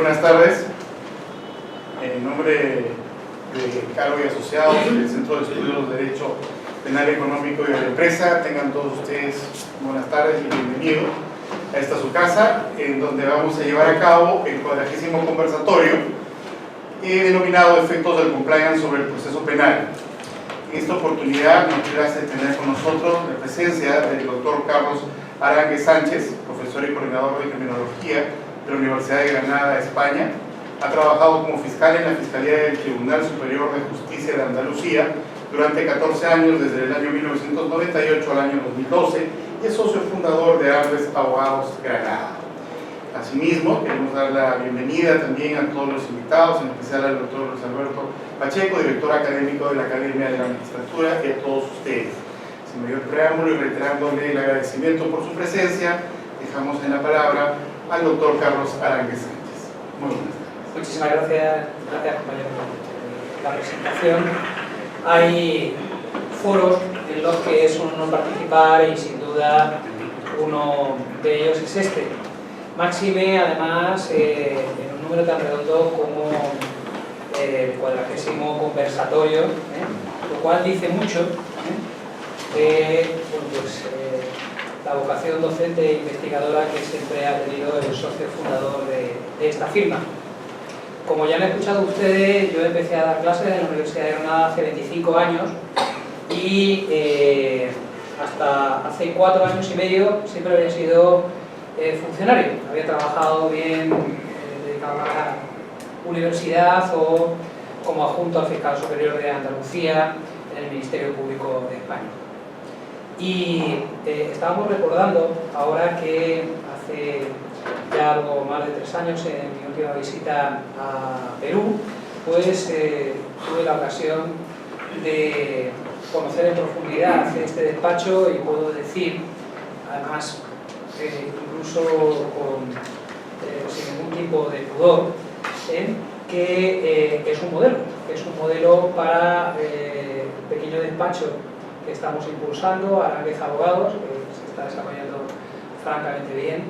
buenas tardes. En nombre de Caro y Asociados del Centro de Estudios de Derecho Penal Económico y de la Empresa, tengan todos ustedes buenas tardes y bienvenidos a esta su casa, en donde vamos a llevar a cabo el 40º conversatorio denominado Efectos del Compliance sobre el Proceso Penal. En esta oportunidad nos place tener con nosotros la presencia del doctor Carlos Arangue Sánchez, profesor y coordinador de Criminología de la Universidad de Granada, España. Ha trabajado como fiscal en la Fiscalía del Tribunal Superior de Justicia de Andalucía durante 14 años, desde el año 1998 al año 2012, y es socio fundador de Arles Abogados Granada. Asimismo, queremos dar la bienvenida también a todos los invitados, en especial al doctor Luis Alberto Pacheco, director académico de la Academia de la Magistratura, y a todos ustedes. Sin mayor preámbulo y reiterándole el agradecimiento por su presencia, dejamos en la palabra al doctor Carlos Arangue Sánchez. Muy buenas tardes. Muchísimas gracias compañero por la presentación. Hay foros en los que es un honor participar y sin duda uno de ellos es este. Máxime, además, en un número tan redondo como el 40º conversatorio, lo cual dice mucho la vocación docente e investigadora que siempre ha tenido el socio fundador de esta firma. Como ya han escuchado ustedes, yo empecé a dar clases en la Universidad de Granada hace 25 años y hasta hace 4 años y medio siempre había sido funcionario. Había trabajado bien dedicado a la universidad o como adjunto al fiscal superior de Andalucía en el Ministerio Público de España. Y estábamos recordando ahora que hace ya algo más de 3 años, en mi última visita a Perú, pues tuve la ocasión de conocer en profundidad este despacho y puedo decir, además, incluso sin ningún tipo de pudor, que es un modelo para el pequeño despacho que estamos impulsando, Arangue Abogados, que se está desarrollando francamente bien,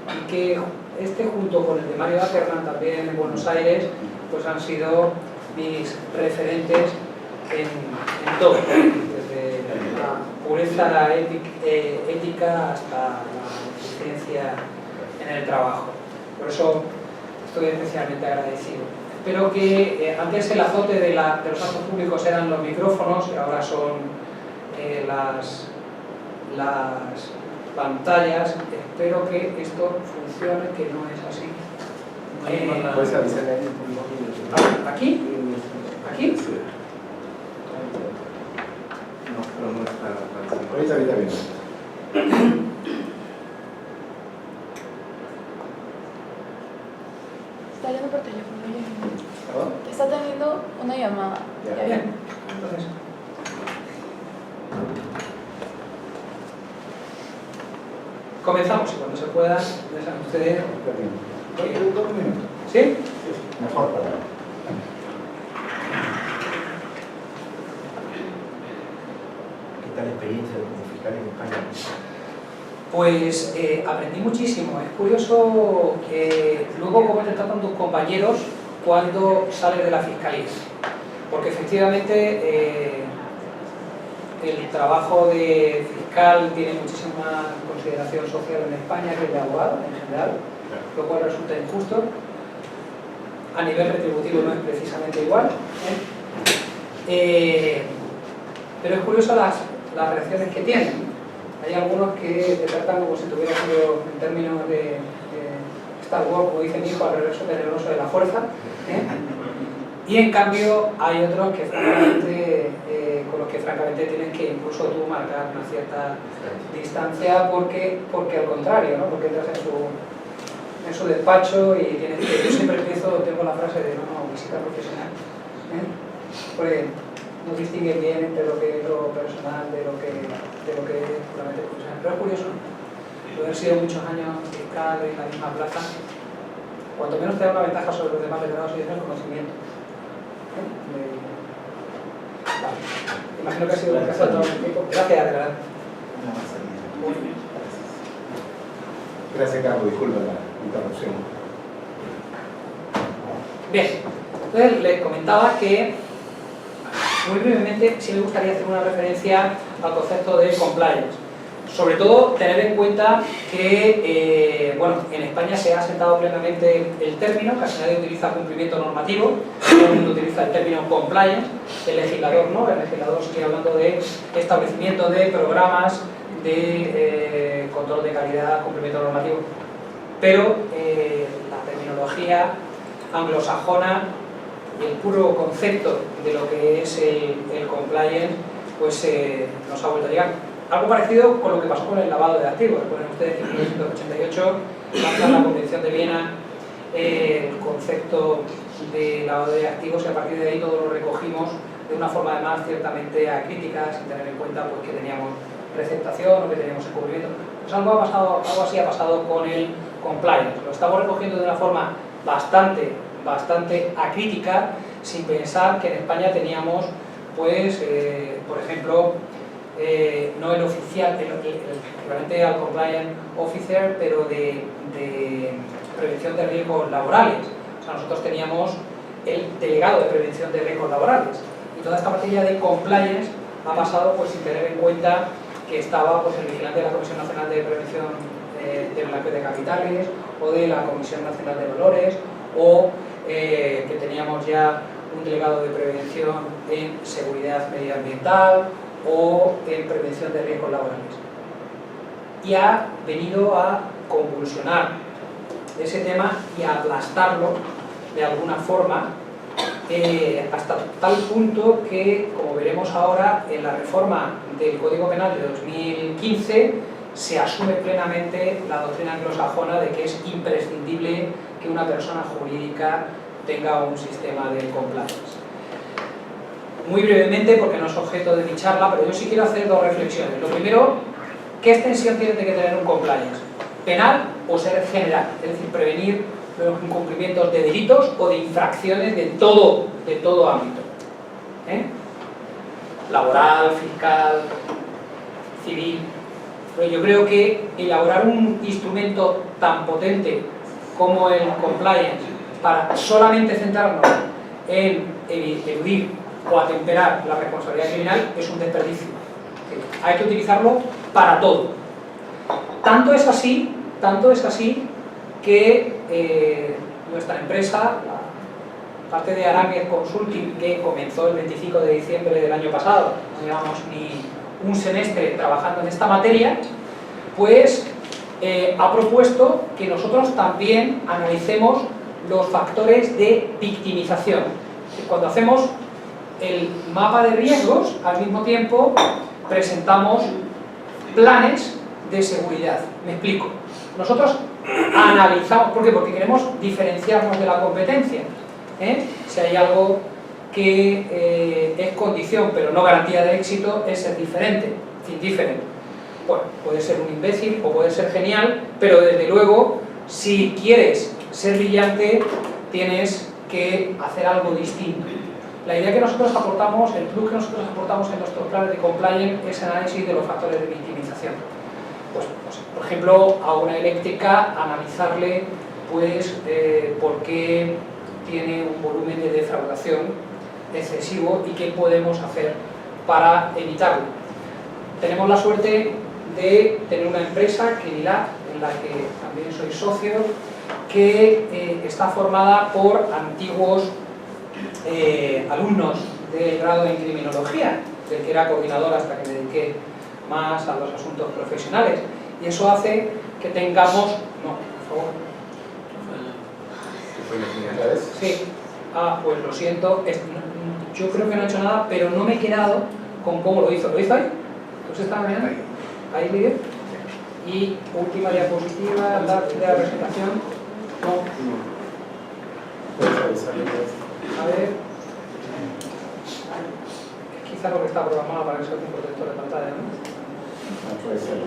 y que junto con el de Mario Ackerman también en Buenos Aires, pues han sido mis referentes en todo, desde la pureza ética hasta la eficiencia en el trabajo. Por eso estoy especialmente agradecido. Espero que antes el azote de los actos públicos eran los micrófonos y ahora son las pantallas. Espero que esto funcione, que no es así. ¿Puedes avisarle a alguien por un poquito? ¿Aquí? ¿Aquí? Sí. No, pero no está. Ahorita bien. Está yendo por teléfono. ¿Perdón? Está teniendo una llamada. Ya. Bien. Entonces, comenzamos y cuando se pueda, ya saben ustedes. ¿2 minutos? ¿Sí? Mejor para. ¿Qué tal la experiencia como fiscal en España? Pues aprendí muchísimo. Es curioso que luego cómo te tratan tus compañeros cuando sales de la fiscalía. Porque efectivamente el trabajo de fiscal tiene muchísima consideración social en España que el de abogado en general, lo cual resulta injusto. A nivel retributivo no es precisamente igual. Pero es curioso las reacciones que tienen. Hay algunos que te tratan como si tuviera sido, en términos de Star Wars, como dice mi hijo, al regreso tenebroso de la fuerza. Y en cambio hay otros que francamente, con los que francamente tienes que incluso tú marcar una cierta distancia porque al contrario, ¿no? Porque entras en su despacho y tienes que, yo siempre tengo la frase de no, visita profesional, porque no distinguen bien entre lo que es lo personal de lo que es puramente profesional. Pero es curioso, yo he sido muchos años fiscal en la misma plaza, cuanto menos te da una ventaja sobre los demás delegados y es el conocimiento. Vale. Imagino que ha sido un caso de todo el tiempo. Gracias, de verdad. Gracias, Carlos. Disculpa la interrupción. Bien, entonces les comentaba que muy brevemente sí me gustaría hacer una referencia al concepto de compliance. Sobre todo tener en cuenta que bueno, en España se ha asentado plenamente el término, casi nadie utiliza cumplimiento normativo, todo el mundo utiliza el término compliance, el legislador no, el legislador sigue hablando de establecimiento de programas de control de calidad, cumplimiento normativo, pero la terminología anglosajona y el puro concepto de lo que es el compliance pues nos ha vuelto a llegar. Algo parecido con lo que pasó con el lavado de activos. Recuerden ustedes que en 1988 lanza la Convención de Viena el concepto de lavado de activos y a partir de ahí todo lo recogimos de una forma además ciertamente acrítica, sin tener en cuenta pues, que teníamos receptación o que teníamos encubrimiento. Pues algo así ha pasado con el compliance. Lo estamos recogiendo de una forma bastante acrítica, sin pensar que en España teníamos, pues, por ejemplo, no el oficial, el equivalente al compliance officer, pero de prevención de riesgos laborales. O sea, nosotros teníamos el delegado de prevención de riesgos laborales. Y toda esta materia de compliance ha pasado pues sin tener en cuenta que estaba pues, el vigilante de la Comisión Nacional de Prevención del Blanqueo de Capitales o de la Comisión Nacional de Valores o que teníamos ya un delegado de prevención en seguridad medioambiental o en prevención de riesgos laborales. Y ha venido a convulsionar ese tema y a aplastarlo de alguna forma hasta tal punto que, como veremos ahora, en la reforma del Código Penal de 2015 se asume plenamente la doctrina anglosajona de que es imprescindible que una persona jurídica tenga un sistema de compliance. Muy brevemente, porque no es objeto de mi charla, pero yo sí quiero hacer dos reflexiones. Lo primero, ¿qué extensión tiene que tener un compliance? ¿Penal o ser general? Es decir, prevenir los incumplimientos de delitos o de infracciones de todo ámbito. Laboral, fiscal, civil. Pero yo creo que elaborar un instrumento tan potente como el compliance para solamente centrarnos en eludir o atemperar la responsabilidad criminal es un desperdicio. Hay que utilizarlo para todo. Tanto es así que nuestra empresa, la parte de Arangues Consulting, que comenzó el 25 de diciembre del año pasado, no llevamos ni un semestre trabajando en esta materia, pues ha propuesto que nosotros también analicemos los factores de victimización. Cuando hacemos el mapa de riesgos, al mismo tiempo presentamos planes de seguridad. Me explico. Nosotros analizamos, ¿por qué? Porque queremos diferenciarnos de la competencia. Si hay algo que es condición, pero no garantía de éxito, es ser diferente, indifferente. Bueno, puede ser un imbécil o puede ser genial, pero desde luego, si quieres ser brillante, tienes que hacer algo distinto. La idea que nosotros aportamos, el plus que nosotros aportamos en nuestros planes de compliance es el análisis de los factores de victimización. Pues, por ejemplo, a una eléctrica, analizarle pues, por qué tiene un volumen de defraudación excesivo y qué podemos hacer para evitarlo. Tenemos la suerte de tener una empresa, Credilat, en la que también soy socio, que está formada por antiguos alumnos del grado en criminología, del que era coordinador hasta que me dediqué más a los asuntos profesionales. Y eso hace que tengamos... No, por favor. ¿Fue la primera vez? Sí. Ah, pues lo siento. Yo creo que no he hecho nada, pero no me he quedado con cómo lo hizo. ¿Lo hizo ahí? ¿Pues está mirando? Ahí, Lidia. Y última diapositiva, la de la presentación. No. A ver. Quizá porque está programado para que sea un protector de pantalla, ¿no? No puede ser.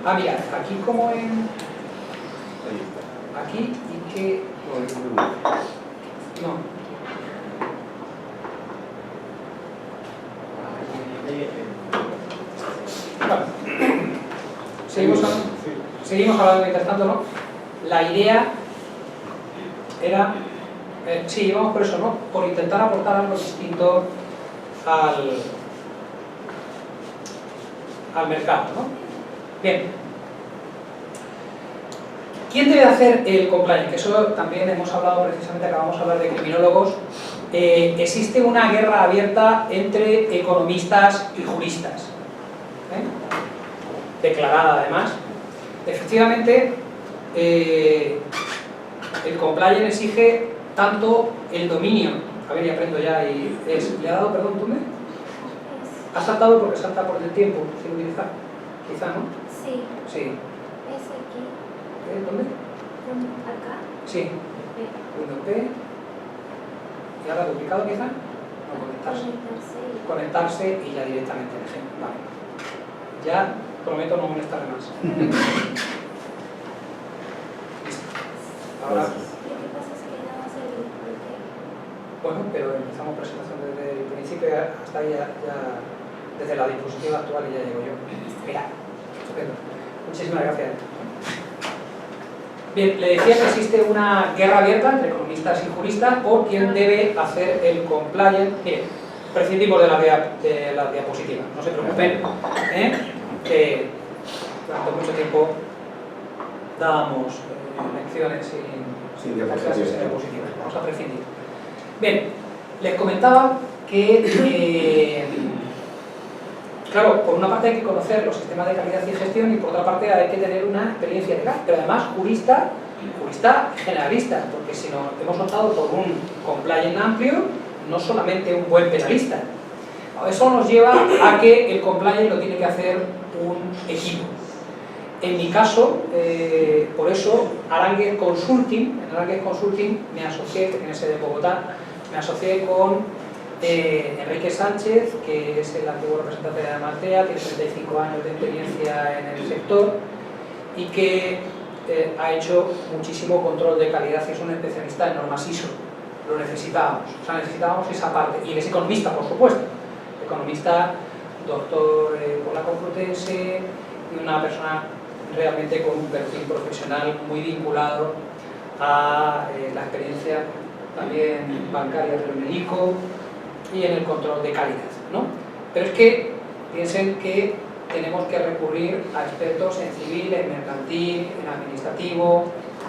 Ah, mira, aquí como en... Aquí y que... No. Vale. Seguimos hablando mientras tanto, ¿no? La idea era Sí, vamos por eso, ¿no? Por intentar aportar algo distinto al mercado, ¿no? Bien. ¿Quién debe hacer el compliance? Que eso también hemos hablado precisamente, acabamos de hablar de criminólogos. Existe una guerra abierta entre economistas y juristas, declarada además. Efectivamente, el compliance exige tanto el dominio, a ver, y aprendo ya, ¿le ha dado, perdón, Tunde? ¿Ha saltado porque salta por el tiempo sin utilizar? Quizá, ¿no? Sí. Sí. Es aquí. ¿Dónde? Acá. Sí. P. Windows P. ¿Y ahora duplicado quizá? No, conectarse. Conectarse y ya directamente el ejemplo. Vale. Ya prometo no molestarle más. Listo. Ahora. Lo que pasa es que nada más el bloqueo. Bueno, pero empezamos presentación desde el principio hasta ahí ya desde la diapositiva actual y ya llego yo. Mira, estupendo. Muchísimas gracias. Bien, le decía que existe una guerra abierta entre economistas y juristas por quién debe hacer el compliance. Mire, prescindimos de la diapositiva, no se preocupen, que durante mucho tiempo dábamos lecciones sin diapositivas. Vamos a prescindir. Bien, les comentaba que, claro, por una parte hay que conocer los sistemas de calidad y gestión y por otra parte hay que tener una experiencia legal, pero además jurista generalista, porque si nos hemos optado por un compliance amplio, no solamente un buen penalista. Eso nos lleva a que el compliance lo tiene que hacer un equipo. En mi caso, por eso, en Aránguez Consulting me asocié, en ese de Bogotá, me asocié con Enrique Sánchez, que es el antiguo representante de Amaltea, tiene 35 años de experiencia en el sector y que ha hecho muchísimo control de calidad y es un especialista en normas ISO. Lo necesitábamos, o sea, necesitábamos esa parte. Y es economista, por supuesto. Economista, doctor por la Complutense y una persona realmente con un perfil profesional muy vinculado a la experiencia también bancaria del médico y en el control de calidad, ¿no? Pero es que piensen que tenemos que recurrir a expertos en civil, en mercantil, en administrativo,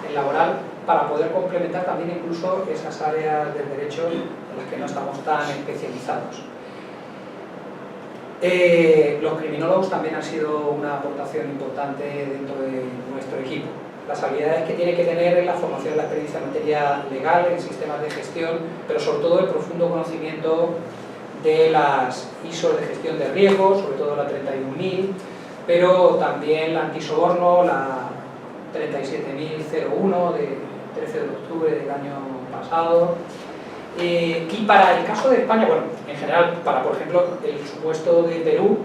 en laboral, para poder complementar también incluso esas áreas del derecho en las que no estamos tan especializados. Los criminólogos también han sido una aportación importante dentro de nuestro equipo. Las habilidades que tiene que tener en la formación, la experiencia en materia legal, en sistemas de gestión, pero sobre todo el profundo conocimiento de las ISO de gestión de riesgos, sobre todo la 31.000, pero también la antisoborno, la 37.001 de 13 de octubre del año pasado. Y para el caso de España, bueno, en general, para por ejemplo el supuesto de Perú,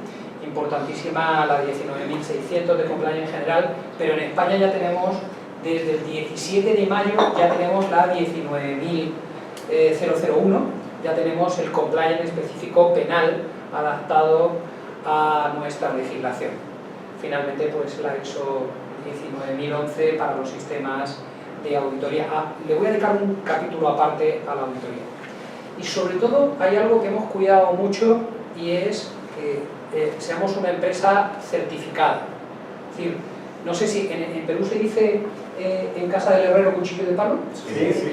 importantísima la 19.600 de compliance en general, pero en España ya tenemos, desde el 17 de mayo, ya tenemos la 19.001, ya tenemos el compliance específico penal adaptado a nuestra legislación. Finalmente, pues la ISO 19.011 para los sistemas de auditoría. Le voy a dedicar un capítulo aparte a la auditoría. Y sobre todo hay algo que hemos cuidado mucho y es que seamos una empresa certificada. Es decir, no sé si en Perú se dice en casa del herrero cuchillo de palo. Sí, sí.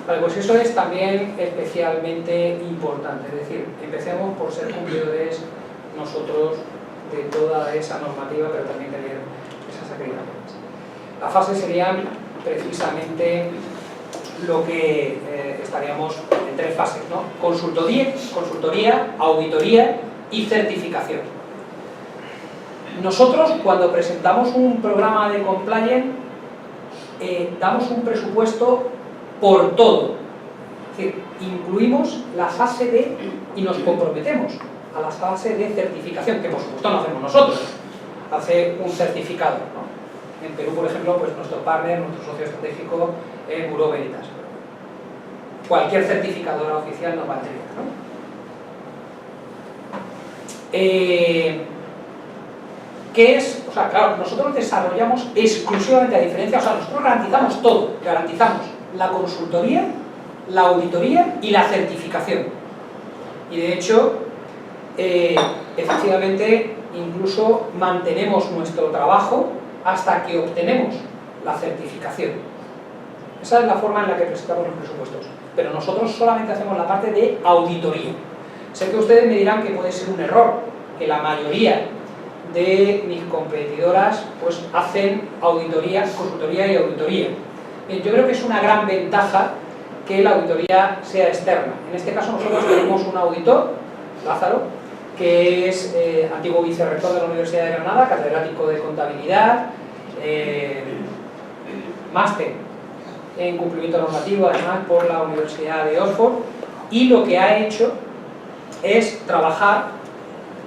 Vale, pues eso es también especialmente importante. Es decir, empecemos por ser cumplidores nosotros de toda esa normativa, pero también tener esas acreditaciones. La fase serían precisamente lo que estaríamos en tres fases, ¿no? Consultoría, auditoría y certificación. Nosotros, cuando presentamos un programa de compliance, damos un presupuesto por todo. Es decir, incluimos la fase de, y nos comprometemos a la fase de certificación, que por supuesto no hacemos nosotros, hace un certificado, ¿no? En Perú, por ejemplo, pues nuestro partner, nuestro socio estratégico es Bureau Veritas. Cualquier certificadora oficial nos valdría, ¿no? ¿Qué es? O sea, claro, nosotros desarrollamos exclusivamente, a diferencia, o sea, nosotros garantizamos todo, garantizamos la consultoría la auditoría y la certificación. Y de hecho, efectivamente, incluso mantenemos nuestro trabajo hasta que obtenemos la certificación. Esa es la forma en la que presentamos los presupuestos. Pero nosotros solamente hacemos la parte de auditoría. Sé que ustedes me dirán que puede ser un error, que la mayoría de mis competidoras pues hacen auditoría, consultoría y auditoría. Bien, yo creo que es una gran ventaja que la auditoría sea externa. En este caso nosotros tenemos un auditor, Lázaro, que es antiguo vicerrector de la Universidad de Granada, catedrático de contabilidad, máster en cumplimiento normativo, además por la Universidad de Oxford, y lo que ha hecho es trabajar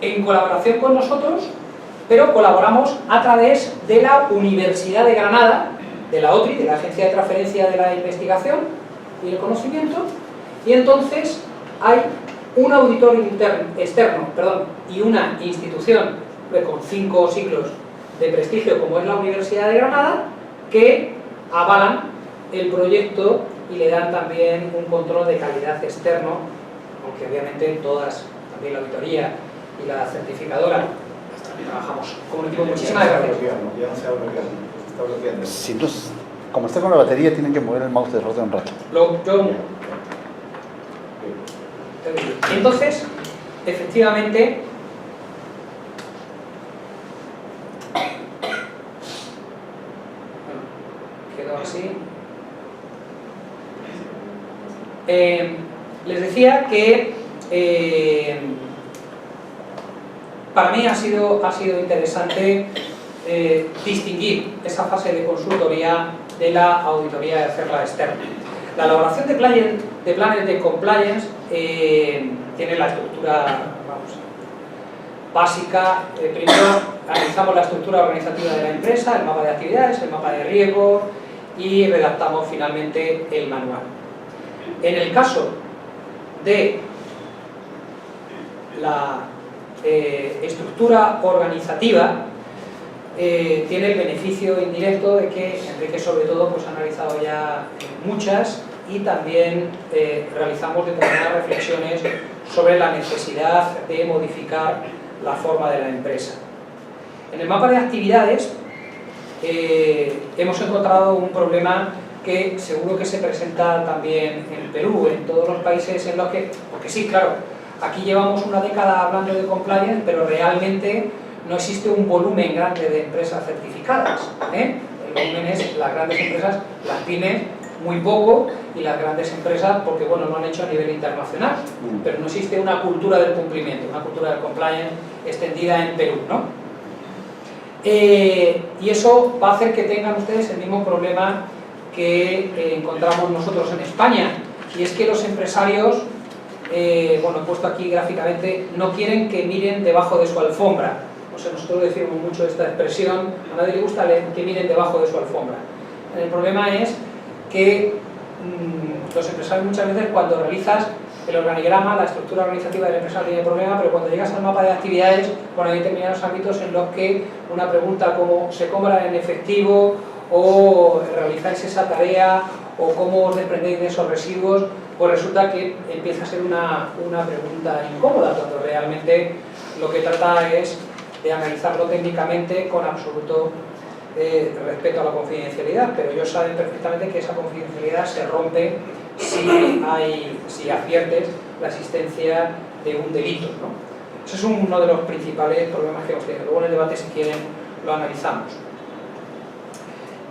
en colaboración con nosotros, pero colaboramos a través de la Universidad de Granada, de la OTRI, de la Agencia de Transferencia de la Investigación y el Conocimiento, y entonces hay un auditor externo y una institución con 5 siglos de prestigio como es la Universidad de Granada, que avalan el proyecto y le dan también un control de calidad externo, aunque obviamente todas, también la auditoría y la certificadora, trabajamos como un equipo. Muchísimas gracias. Ya no se habla, se está bloqueando. Si no, como está con la batería, tienen que mover el mouse de rote un rato. Entonces, efectivamente, quedó así. Les decía que para mí ha sido interesante distinguir esa fase de consultoría de la auditoría de hacerla externa. La elaboración de planes de compliance tiene la estructura básica. Primero analizamos la estructura organizativa de la empresa, el mapa de actividades, el mapa de riesgo y redactamos finalmente el manual. En el caso de la estructura organizativa, tiene el beneficio indirecto de que Enrique sobre todo pues, ha analizado ya muchas y también realizamos determinadas reflexiones sobre la necesidad de modificar la forma de la empresa. En el mapa de actividades hemos encontrado un problema que seguro que se presenta también en Perú, en todos los países en los que... Porque sí, claro, aquí llevamos una década hablando de compliance, pero realmente no existe un volumen grande de empresas certificadas. El volumen es las grandes empresas, las pymes, muy poco, y las grandes empresas porque bueno, lo han hecho a nivel internacional, pero no existe una cultura del cumplimiento, una cultura del compliance extendida en Perú, ¿no? Y eso va a hacer que tengan ustedes el mismo problema que encontramos nosotros en España, y es que los empresarios, bueno, he puesto aquí gráficamente, no quieren que miren debajo de su alfombra. O sea, nosotros decimos mucho esta expresión, a nadie le gusta que miren debajo de su alfombra. El problema es que los empresarios muchas veces cuando realizas el organigrama, la estructura organizativa de la empresa no tiene problema, pero cuando llegas al mapa de actividades, bueno, hay determinados ámbitos en los que una pregunta como ¿se cobra en efectivo? O realizáis esa tarea, o cómo os desprendéis de esos residuos, pues resulta que empieza a ser una pregunta incómoda, cuando realmente lo que trata es de analizarlo técnicamente con absoluto respeto a la confidencialidad, pero ellos saben perfectamente que esa confidencialidad se rompe si adviertes la existencia de un delito, ¿no? Ese es uno de los principales problemas que hemos tenido. Luego en el debate, si quieren, lo analizamos.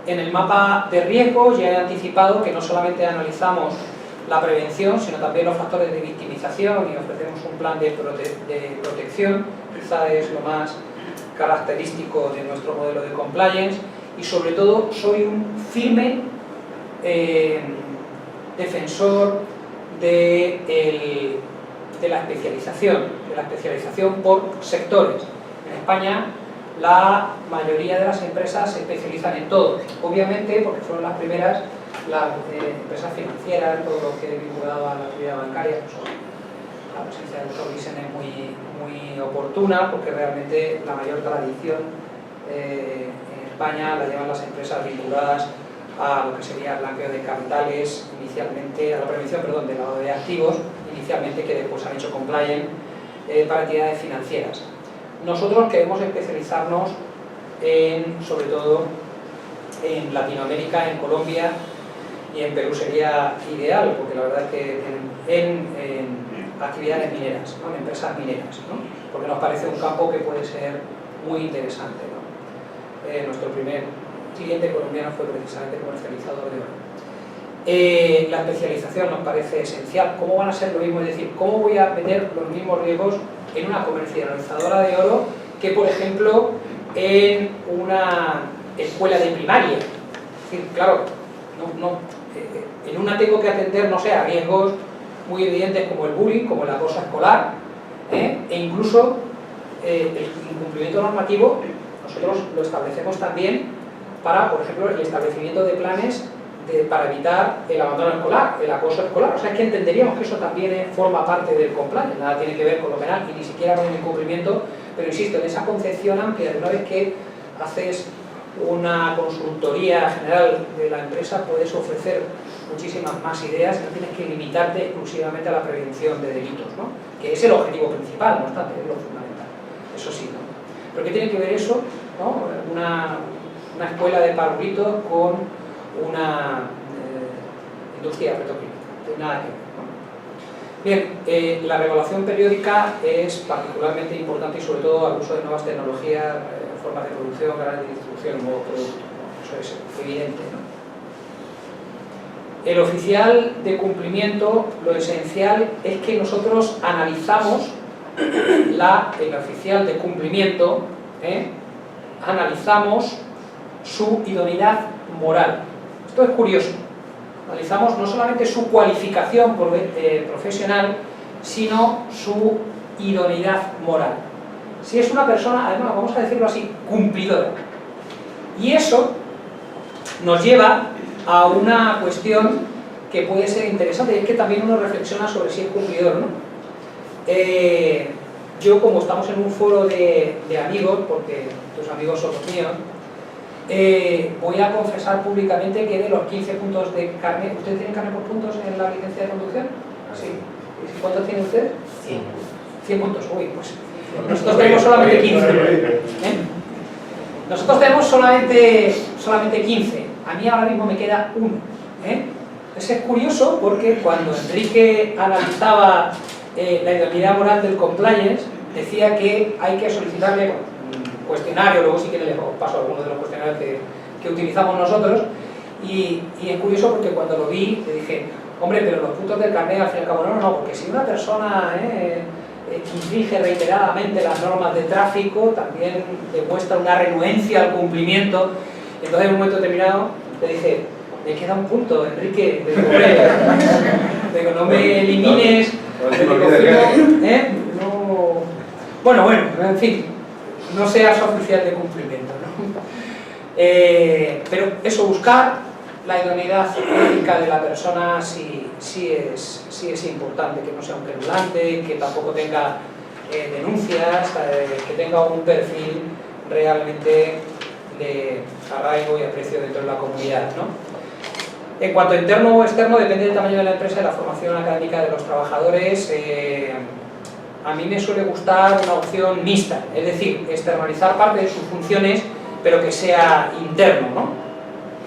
En el mapa de riesgo ya he anticipado que no solamente analizamos la prevención, sino también los factores de victimización y ofrecemos un plan de protección, quizá es lo más característico de nuestro modelo de compliance, y sobre todo soy un firme defensor de la especialización por sectores. En España la mayoría de las empresas se especializan en todo, obviamente porque fueron las primeras, las empresas financieras, todo lo que es vinculado a la actividad bancaria, pues, la presencia del doctor Vicente es muy oportuna, porque realmente la mayor tradición en España la llevan las empresas vinculadas a lo que sería el blanqueo de capitales inicialmente, a la prevención, perdón, del lavado de activos inicialmente, que después han hecho compliance para entidades financieras. Nosotros queremos especializarnos sobre todo en Latinoamérica, en Colombia y en Perú sería ideal, porque la verdad es que en actividades mineras, ¿no? En empresas mineras, ¿no? Porque nos parece un campo que puede ser muy interesante, ¿no? Nuestro primer cliente colombiano fue precisamente comercializador de oro. La especialización nos parece esencial. ¿Cómo van a ser lo mismo? Es decir, ¿cómo voy a meter los mismos riesgos en una comercializadora de oro que, por ejemplo, en una escuela de primaria? Es decir, claro, en una tengo que atender, no sé, a riesgos muy evidentes como el bullying, como el acoso escolar, e incluso el incumplimiento normativo. Nosotros lo establecemos también para, por ejemplo, el establecimiento de planes para evitar el abandono escolar, el acoso escolar. O sea, es que entenderíamos que eso también forma parte del compliance, nada tiene que ver con lo penal y ni siquiera con el incumplimiento, pero insisto, en esa concepción amplia, de una vez que haces una consultoría general de la empresa, puedes ofrecer muchísimas más ideas, no tienes que limitarte exclusivamente a la prevención de delitos, ¿no? Que es el objetivo principal, no obstante, es lo fundamental, eso sí, ¿no? Pero ¿qué tiene que ver eso, ¿no? Una escuela de parvulitos con una industria petroquímica? No tiene nada que ver, ¿no? Bien, la regulación periódica es particularmente importante y sobre todo al uso de nuevas tecnologías, formas de producción, canales de distribución, nuevos productos, ¿no? Eso es evidente, ¿no? El oficial de cumplimiento, lo esencial es que nosotros analizamos el oficial de cumplimiento, analizamos su idoneidad moral. Esto es curioso. Analizamos no solamente su cualificación profesional, sino su idoneidad moral. Si es una persona, además, vamos a decirlo así, cumplidora. Y eso nos lleva a una cuestión que puede ser interesante, y es que también uno reflexiona sobre si es cumplidor o no. Yo, como estamos en un foro de amigos, porque tus amigos son los míos, voy a confesar públicamente que de los 15 puntos de carnet, ¿ustedes tienen carnet por puntos en la licencia de conducción? Sí. ¿Y cuántos tienen ustedes? 100. 100 puntos, uy, pues nosotros tenemos solamente 15. Nosotros tenemos solamente 15. A mí ahora mismo me queda uno. Eso es curioso porque cuando Enrique analizaba la idoneidad moral del compliance, decía que hay que solicitarle un cuestionario, luego si quieren les paso algunos de los cuestionarios que utilizamos nosotros, y es curioso porque cuando lo vi le dije, hombre, pero los puntos del carnet al fin y al cabo no, porque si una persona infringe reiteradamente las normas de tráfico, también demuestra una renuencia al cumplimiento. Entonces en un momento determinado le dije, me queda un punto, Enrique, digo, no me elimines, no... Bueno, en fin, no seas oficial de cumplimiento, ¿no? Pero eso, buscar la idoneidad ética de la persona sí es importante, que no sea un querulante, que tampoco tenga denuncias, que tenga un perfil realmente de arraigo y aprecio dentro de la comunidad, ¿no? En cuanto a interno o externo, depende del tamaño de la empresa y la formación académica de los trabajadores. A mí me suele gustar una opción mixta, es decir, externalizar parte de sus funciones, pero que sea interno, ¿no?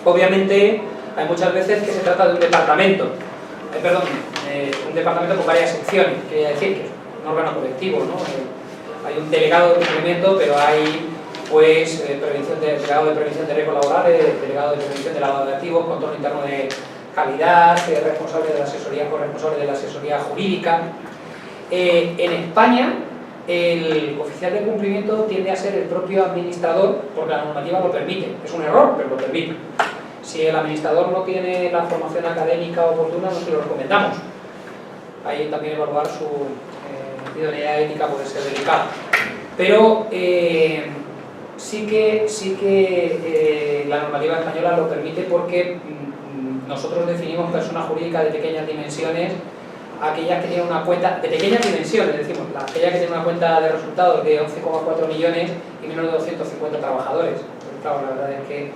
Obviamente, hay muchas veces que se trata de un departamento, un departamento con varias secciones, quería decir que es un órgano colectivo, ¿no? Hay un delegado de cumplimiento, pero hay pues delegado de prevención de riesgos laborales, delegado de prevención de lavado de activos, control interno de calidad, responsable de la asesoría, corresponsable de la asesoría jurídica. En España, el oficial de cumplimiento tiende a ser el propio administrador, porque la normativa lo permite. Es un error, pero lo permite. Si el administrador no tiene la formación académica oportuna, no se lo recomendamos. Ahí también evaluar su idoneidad ética puede ser delicado. Pero sí que la normativa española lo permite, porque nosotros definimos persona jurídica de pequeñas dimensiones aquellas que tienen una cuenta de pequeñas dimensiones, decimos, aquellas que tienen una cuenta de resultados de 11,4 millones y menos de 250 trabajadores. Entonces, claro, la verdad es que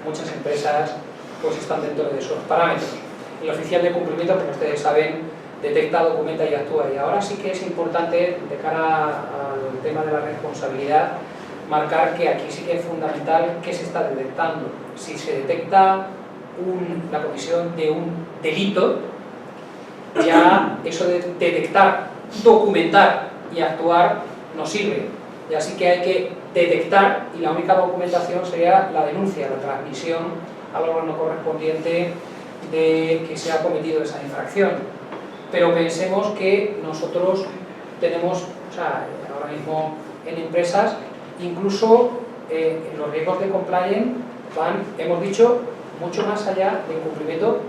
muchas empresas pues están dentro de esos parámetros. El oficial de cumplimiento, como ustedes saben, detecta, documenta y actúa. Y ahora sí que es importante, de cara al tema de la responsabilidad, marcar que aquí sí que es fundamental qué se está detectando. Si se detecta la comisión de un delito, ya eso de detectar, documentar y actuar no sirve. Ya sí que hay que detectar, y la única documentación sería la denuncia, la transmisión al órgano correspondiente de que se ha cometido esa infracción. Pero pensemos que nosotros tenemos, o sea, ahora mismo en empresas, incluso los riesgos de compliance van, hemos dicho, mucho más allá del cumplimiento,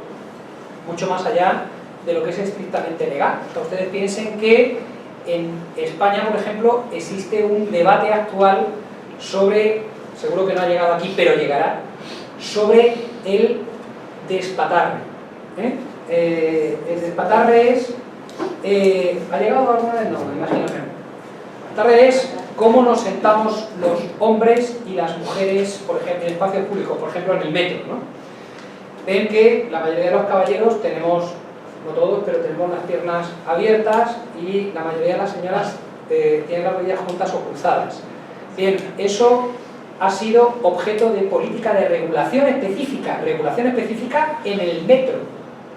mucho más allá de lo que es estrictamente legal. O sea, ustedes piensen que en España, por ejemplo, existe un debate actual sobre, seguro que no ha llegado aquí, pero llegará, sobre el despatarre. El despatarre es... ¿ha llegado alguna vez? No, me imagino que no. El despatarre es cómo nos sentamos los hombres y las mujeres, por ejemplo, en espacios públicos, por ejemplo en el metro, ¿no? Ven que la mayoría de los caballeros tenemos, no todos, pero tenemos las piernas abiertas y la mayoría de las señoras tienen las rodillas juntas o cruzadas. Bien, eso ha sido objeto de política de regulación específica en el metro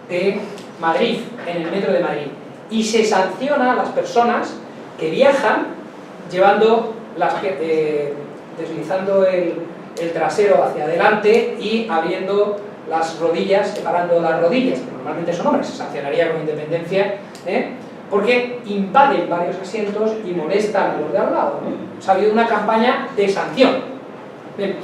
de Madrid, en el metro de Madrid. Y se sanciona a las personas que viajan llevando deslizando el trasero hacia adelante y abriendo las rodillas, separando las rodillas, que normalmente son hombres, se sancionaría con independencia, porque invaden varios asientos y molestan a los de al lado, ¿no? Ha habido una campaña de sanción. Bien,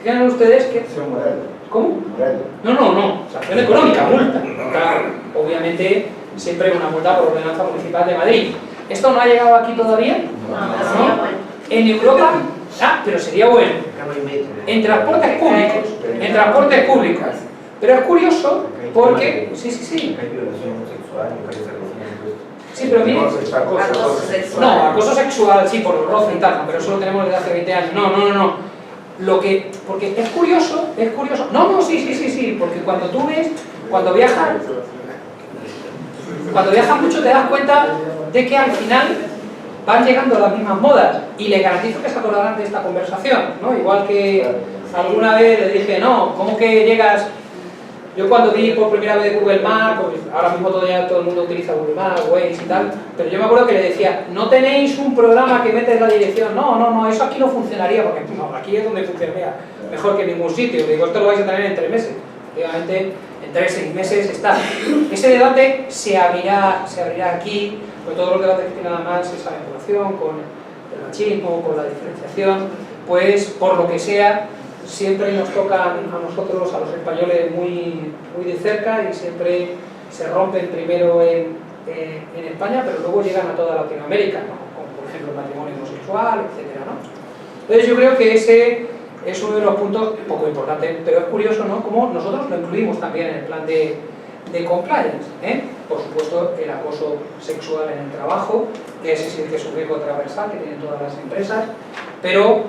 fíjense ustedes que... Sanción moral. ¿Cómo? Moral. No, sanción económica, multa. Claro, obviamente siempre una multa por ordenanza municipal de Madrid. ¿Esto no ha llegado aquí todavía? No. En Europa, pero sería bueno. En transportes públicos. Pero es curioso porque... Sí. Hay violación sexual, me parece que sí, pero mire... Acoso sexual. No, acoso sexual, sí, por el roce y tal, pero eso lo tenemos desde hace 20 años. No. Porque es curioso... No, sí, porque cuando tú ves, cuando viajas mucho te das cuenta de que al final van llegando las mismas modas, y les garantizo que se acordarán de esta conversación, ¿no? Igual que alguna vez le dije, no, ¿cómo que llegas? Yo cuando vi por primera vez Google Maps, pues ahora mismo todo el mundo utiliza Google Maps, Waze y tal, pero yo me acuerdo que le decía, ¿no tenéis un programa que metes la dirección? No, eso aquí no funcionaría, porque no, aquí es donde funcionaría mejor que en ningún sitio. Digo, esto lo vais a tener en 3 meses. Obviamente, en 3-6 meses está. Ese debate se abrirá aquí, con todos los debates que tiene además esa vinculación con el machismo, con la diferenciación, pues por lo que sea, siempre nos tocan a nosotros, a los españoles, muy de cerca, y siempre se rompen primero en España, pero luego llegan a toda Latinoamérica, ¿no? Como por ejemplo el matrimonio homosexual, etc., ¿no? Entonces yo creo que ese es uno de los puntos poco importantes, pero es curioso, ¿no?, cómo nosotros lo incluimos también en el plan de compliance, Por supuesto, el acoso sexual en el trabajo, que ese sí que es un riesgo transversal que tienen todas las empresas, pero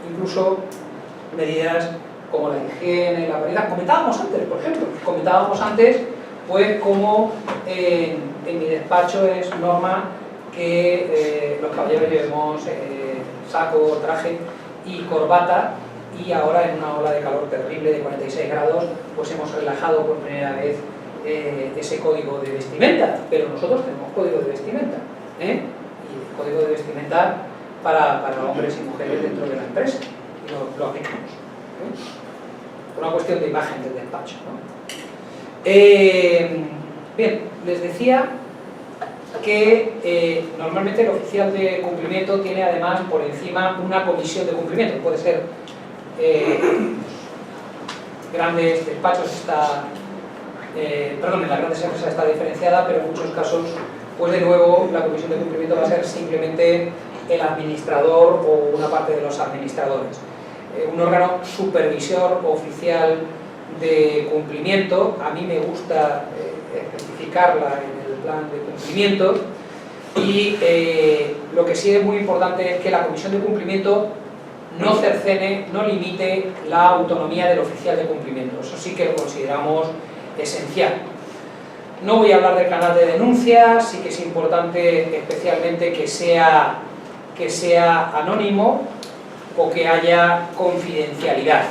incluso medidas como la higiene, la variedad. Comentábamos antes, por ejemplo, pues como en mi despacho es norma que los caballeros llevemos saco, traje y corbata, y ahora en una ola de calor terrible de 46 grados, pues hemos relajado por primera vez ese código de vestimenta, pero nosotros tenemos código de vestimenta, y el código de vestimenta para hombres y mujeres dentro de la empresa, y lo aplicamos, por una cuestión de imagen del despacho, ¿no? Bien, les decía que normalmente el oficial de cumplimiento tiene además por encima una comisión de cumplimiento. Puede ser grandes despachos en las grandes empresas está diferenciada, pero en muchos casos, pues de nuevo, la comisión de cumplimiento va a ser simplemente el administrador o una parte de los administradores. Un órgano supervisor oficial de cumplimiento, a mí me gusta especificarla en el plan de cumplimiento, y lo que sí es muy importante es que la comisión de cumplimiento no cercene, no limite la autonomía del oficial de cumplimiento. Eso sí que lo consideramos esencial. No voy a hablar del canal de denuncia, sí que es importante especialmente que sea anónimo o que haya confidencialidad.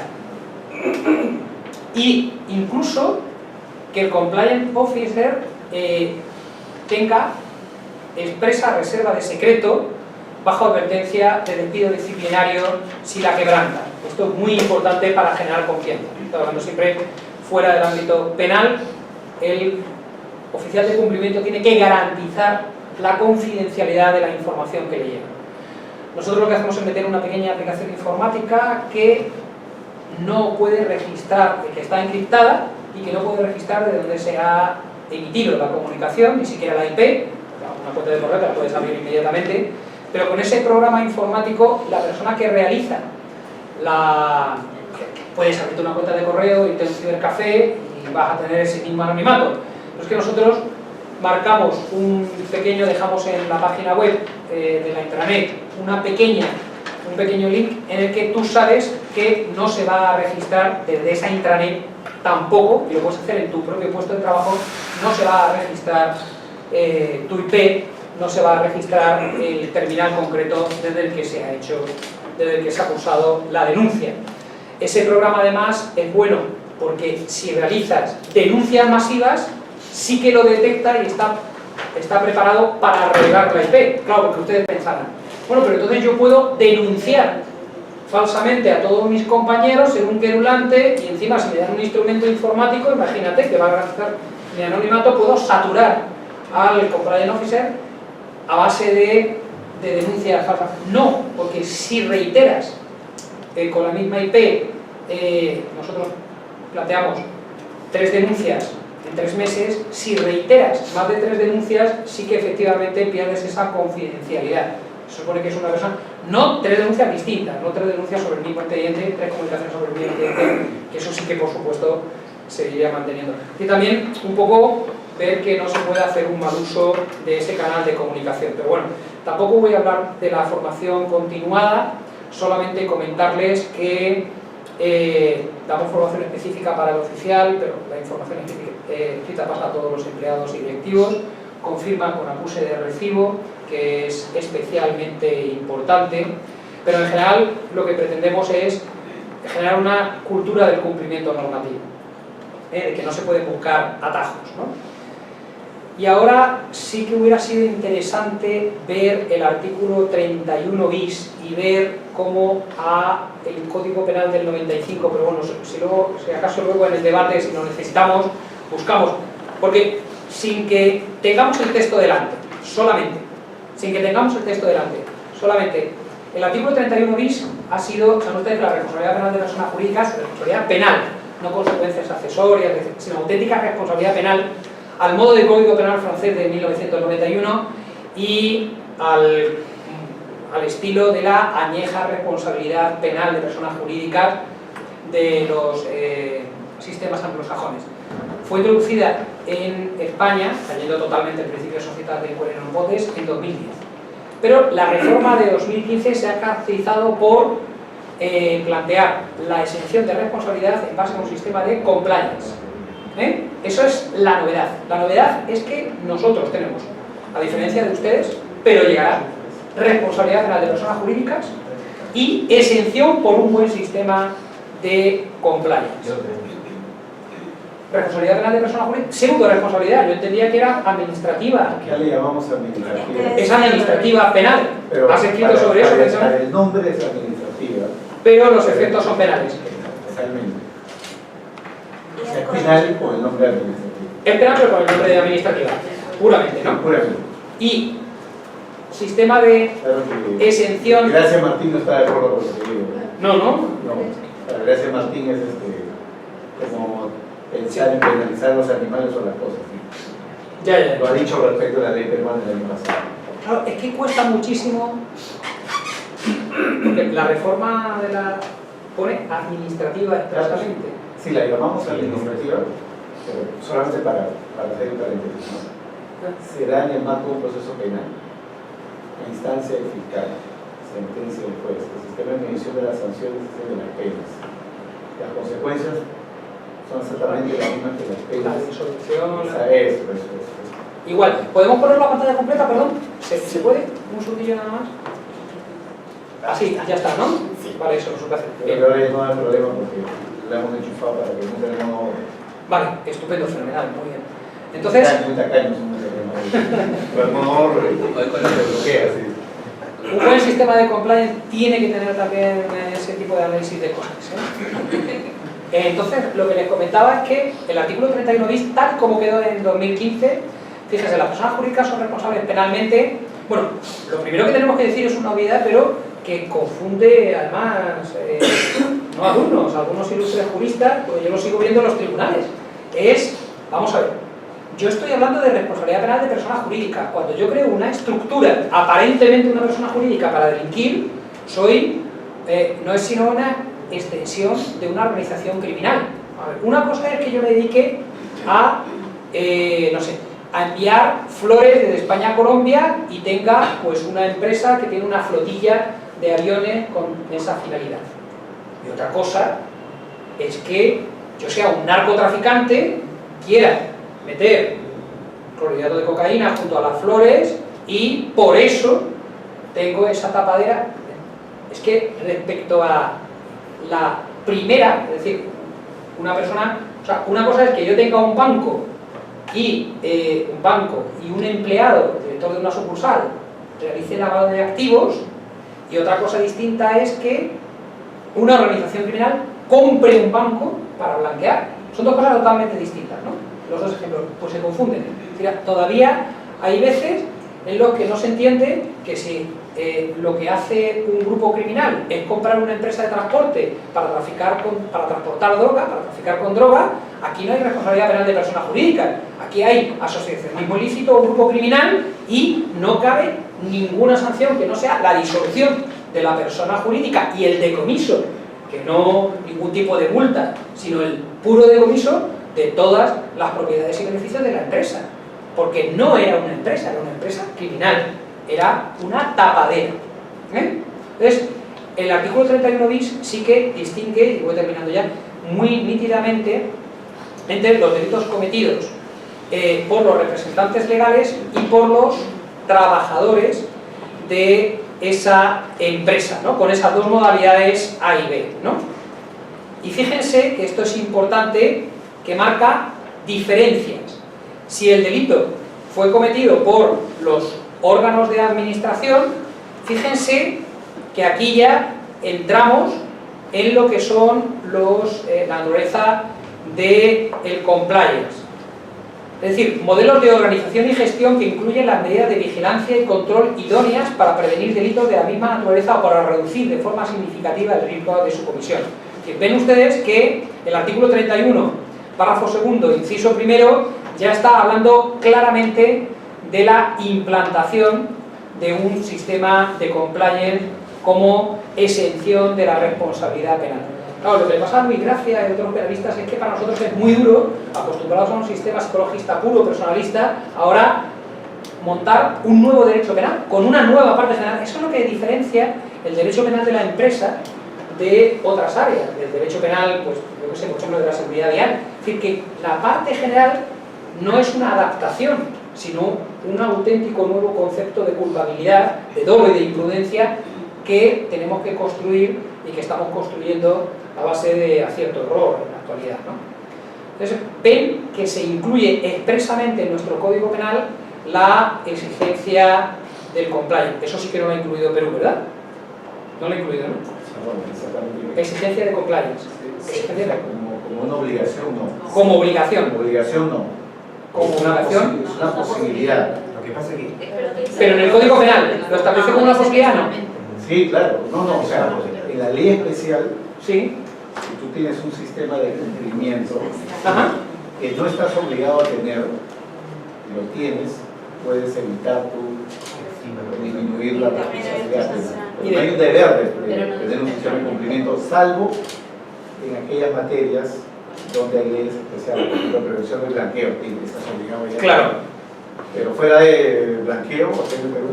Y incluso que el Compliance Officer tenga expresa reserva de secreto bajo advertencia de despido disciplinario si la quebranta. Esto es muy importante para generar confianza. Estoy hablando siempre fuera del ámbito penal. El oficial de cumplimiento tiene que garantizar la confidencialidad de la información que le llega. Nosotros lo que hacemos es meter una pequeña aplicación informática que no puede registrar, que está encriptada y que no puede registrar de dónde se ha emitido la comunicación, ni siquiera la IP. Una cuenta de correo la puedes abrir inmediatamente, pero con ese programa informático la persona que realiza puedes abrirte una cuenta de correo, irte a un cibercafé y vas a tener ese mismo anonimato. Pero es que nosotros marcamos dejamos en la página web de la intranet un pequeño link en el que tú sabes que no se va a registrar desde esa intranet tampoco, y lo puedes hacer en tu propio puesto de trabajo, no se va a registrar tu IP, no se va a registrar el terminal concreto desde el que se ha cursado la denuncia. Ese programa además es bueno porque si realizas denuncias masivas sí que lo detecta y está preparado para revelar la IP. Claro, porque ustedes pensarán, bueno, pero entonces yo puedo denunciar falsamente a todos mis compañeros, ser un querulante, y encima si me dan un instrumento informático, imagínate que va a garantizar mi anonimato, puedo saturar al compliance officer a base de denuncias falsas. No, porque si reiteras con la misma IP, nosotros planteamos 3 denuncias en 3 meses, si reiteras más de 3 denuncias, sí que efectivamente pierdes esa confidencialidad. Se supone que es una persona, no 3 denuncias distintas, no 3 denuncias sobre el mismo expediente, 3 comunicaciones sobre el mismo expediente, que eso sí que por supuesto seguiría manteniendo. Y también un poco ver que no se puede hacer un mal uso de ese canal de comunicación. Pero bueno, tampoco voy a hablar de la formación continuada, solamente comentarles que damos formación específica para el oficial, pero la información escrita pasa a todos los empleados y directivos, confirma con acuse de recibo, que es especialmente importante, pero en general lo que pretendemos es generar una cultura del cumplimiento normativo, de que no se pueden buscar atajos, ¿no? Y ahora sí que hubiera sido interesante ver el artículo 31 bis y ver cómo el Código Penal del 95, pero bueno, si acaso luego en el debate, si lo necesitamos, buscamos, porque sin que tengamos el texto delante, solamente, el artículo 31 bis ha sido, saben ustedes, la responsabilidad penal de personas jurídicas, responsabilidad penal, no consecuencias accesorias, sino auténtica responsabilidad penal, al modo de Código Penal francés de 1991 y al estilo de la añeja responsabilidad penal de personas jurídicas de los sistemas anglosajones. Fue introducida en España, cayendo totalmente el principio de sociedad de inquérito non potes, en 2010. Pero la reforma de 2015 se ha caracterizado por plantear la exención de responsabilidad en base a un sistema de compliance. Eso es la novedad. La novedad es que nosotros tenemos, a diferencia de ustedes, pero llegará responsabilidad penal de personas jurídicas y exención por un buen sistema de compliance. Responsabilidad penal de personas jurídicas, pseudo responsabilidad, yo entendía que era administrativa. ¿Qué le llamamos administrativa? Es administrativa penal. Pero has escrito sobre eso, el nombre es administrativa. Pero los efectos son penales. Exactamente. Es penal con el nombre administrativo. Es penal pero con el nombre de administrativa, puramente, ¿no? Puramente. Y sistema de Claro que exención. Gracia Martín no está de acuerdo con lo que digo. No. Para Gracia Martín es como pensar en penalizar los animales o las cosas. Ya. Lo ha dicho respecto a la ley peruana del año pasado. Claro, es que cuesta muchísimo, porque la reforma de la pone administrativa expresamente. Sí, la llamamos administrativa, pero solamente para hacer un paréntesis, ¿no? Se da en el marco de un proceso penal, a instancia del fiscal. sentencia del juez. El sistema de medición de las sanciones es el de las penas. Las consecuencias son exactamente las mismas que las La penas. disolución. Eso. Igual, ¿podemos poner la pantalla completa, perdón? ¿Se puede? Un segundillo nada más. Así, ya está, ¿no? Sí. Vale, eso lo supe hacer. Pero Bien. que ahora ya no hay problema porque la hemos enchufado para que no tenemos... Vale, estupendo, fenomenal, muy bien. Entonces, Muy tacaños, no tenemos... Pero no ahorro y bloquea, sí. un buen sistema de compliance tiene que tener también ese tipo de análisis de cosas, ¿eh? Entonces, lo que les comentaba es que el artículo 31 bis, tal como quedó en 2015, fíjense, las personas jurídicas son responsables penalmente. Bueno, lo primero que tenemos que decir es una obviedad, pero que confunde además no algunos ilustres juristas, porque yo lo sigo viendo en los tribunales. Vamos a ver, yo estoy hablando de responsabilidad penal de persona jurídica. Cuando yo creo una estructura, aparentemente una persona jurídica para delinquir, no es sino una extensión de una organización criminal. A ver, una cosa es que yo me dedique a, a enviar flores desde España a Colombia y tenga pues una empresa que tiene una flotilla de aviones con esa finalidad. Y otra cosa es que yo sea un narcotraficante, quiera meter clorhidrato de cocaína junto a las flores y por eso tengo esa tapadera. Es que respecto a la primera, es decir, una persona, o sea, una cosa es que yo tenga un banco y un empleado, director de una sucursal, realice lavado de activos, y otra cosa distinta es que una organización criminal compre un banco para blanquear. Son dos cosas totalmente distintas, ¿no? Los dos ejemplos pues se confunden. Es decir, todavía hay veces en los que no se entiende que si lo que hace un grupo criminal es comprar una empresa de transporte para transportar droga, para traficar con droga, aquí no hay responsabilidad penal de persona jurídica. Aquí hay asociacionismo ilícito o grupo criminal y no cabe ninguna sanción que no sea la disolución de la persona jurídica y el decomiso, que no ningún tipo de multa, sino el puro decomiso de todas las propiedades y beneficios de la empresa. Porque no era una empresa criminal, era una tapadera. Entonces, el artículo 31 bis sí que distingue, y voy terminando ya, muy nítidamente entre los delitos cometidos por los representantes legales y por los trabajadores de esa empresa, ¿no? Con esas dos modalidades A y B, ¿no? Y fíjense que esto es importante, que marca diferencias. Si el delito fue cometido por los órganos de administración, fíjense que aquí ya entramos en lo que son la naturaleza del compliance. Es decir, modelos de organización y gestión que incluyen las medidas de vigilancia y control idóneas para prevenir delitos de la misma naturaleza o para reducir de forma significativa el riesgo de su comisión. Es decir, ven ustedes que el artículo 31, párrafo segundo, inciso primero, ya está hablando claramente de la implantación de un sistema de compliance como exención de la responsabilidad penal. Claro, lo que le pasa a Luis Gracia y a otros penalistas es que para nosotros es muy duro, acostumbrados a un sistema psicologista puro, personalista, ahora montar un nuevo derecho penal con una nueva parte general. Eso es lo que diferencia el derecho penal de la empresa de otras áreas, del derecho penal, pues, yo que sé, por ejemplo, de la seguridad vial. Es decir, que la parte general no es una adaptación, sino un auténtico nuevo concepto de culpabilidad, de dolo y de imprudencia que tenemos que construir y que estamos construyendo a base de acierto error en la actualidad, ¿no? Entonces, ven que se incluye expresamente en nuestro Código Penal la exigencia del compliance. Eso sí que no lo ha incluido Perú, ¿verdad? No lo ha incluido, ¿no? Exactamente. Exigencia de compliance. Exigencia de... Como una obligación, no. Como obligación. Como obligación, no. Como obligación. Es una posibilidad. Lo que pasa es que... Pero en el Código Penal, ¿lo establece como una posibilidad? No. Sí, claro. No, o sea, en la ley especial, Sí. si tú tienes un sistema de cumplimiento Ajá. que no estás obligado a tener, lo tienes, puedes evitar tú disminuir la responsabilidad penal. Pero no hay un deber de tener un sistema de cumplimiento, salvo en aquellas materias donde hay leyes especiales, por ejemplo, prevención del blanqueo, que estás obligado ya. Claro. Pero fuera de blanqueo, aquí en el Perú.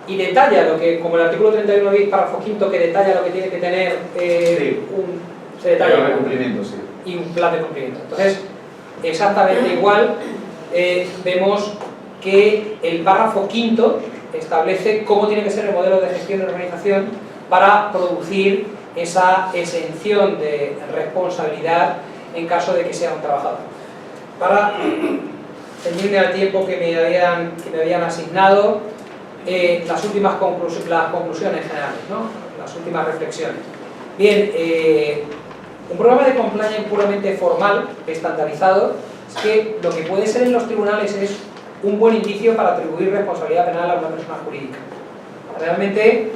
y detalla lo que, como el artículo 31 bis, párrafo quinto, que detalla lo que tiene que tener Sí. se detalla Plan de cumplimiento, sí. y un plan de cumplimiento. Entonces, exactamente igual, vemos que el párrafo quinto establece cómo tiene que ser el modelo de gestión de la organización para producir esa exención de responsabilidad en caso de que sea un trabajador. Para ceñirme al tiempo que me habían asignado, las conclusiones generales, ¿no? Las últimas reflexiones. Bien, un programa de compliance puramente formal, estandarizado, es que lo que puede ser en los tribunales es un buen indicio para atribuir responsabilidad penal a una persona jurídica. Realmente,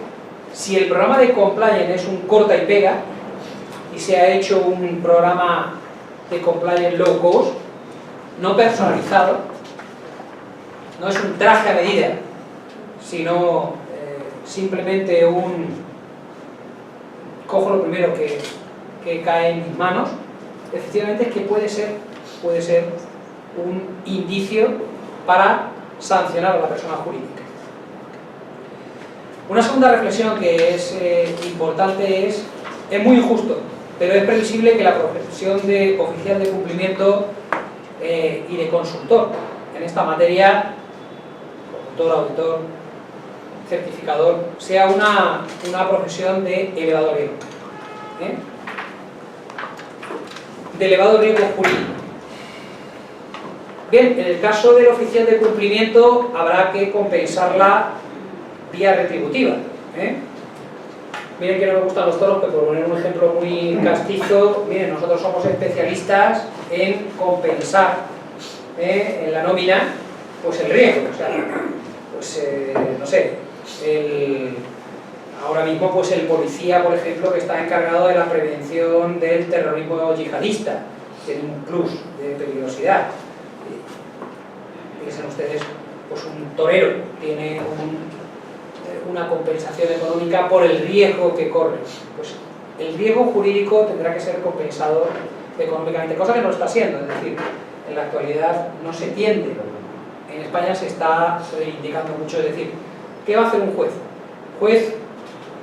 si el programa de compliance es un corta y pega y se ha hecho un programa de compliance low cost, no personalizado, no es un traje a medida, sino simplemente cojo lo primero que cae en mis manos, efectivamente es que puede ser un indicio para sancionar a la persona jurídica. Una segunda reflexión que es importante es muy injusto, pero es previsible que la profesión de oficial de cumplimiento y de consultor en esta materia, consultor, auditor, certificador, sea una profesión de elevado riesgo. De elevado riesgo jurídico. Bien, en el caso del oficial de cumplimiento habrá que compensarla vía retributiva. Miren que no me gustan los toros, pero por poner un ejemplo muy castizo, miren, nosotros somos especialistas en compensar en la nómina pues el riesgo. O sea, pues no sé, ahora mismo pues el policía, por ejemplo, que está encargado de la prevención del terrorismo yihadista, tiene un plus de peligrosidad. Piensen ustedes, pues un torero tiene una compensación económica por el riesgo que corre. Pues el riesgo jurídico tendrá que ser compensado económicamente, cosa que no está siendo, es decir, en la actualidad no se tiende. En España se está indicando mucho, es decir, ¿qué va a hacer un juez? El juez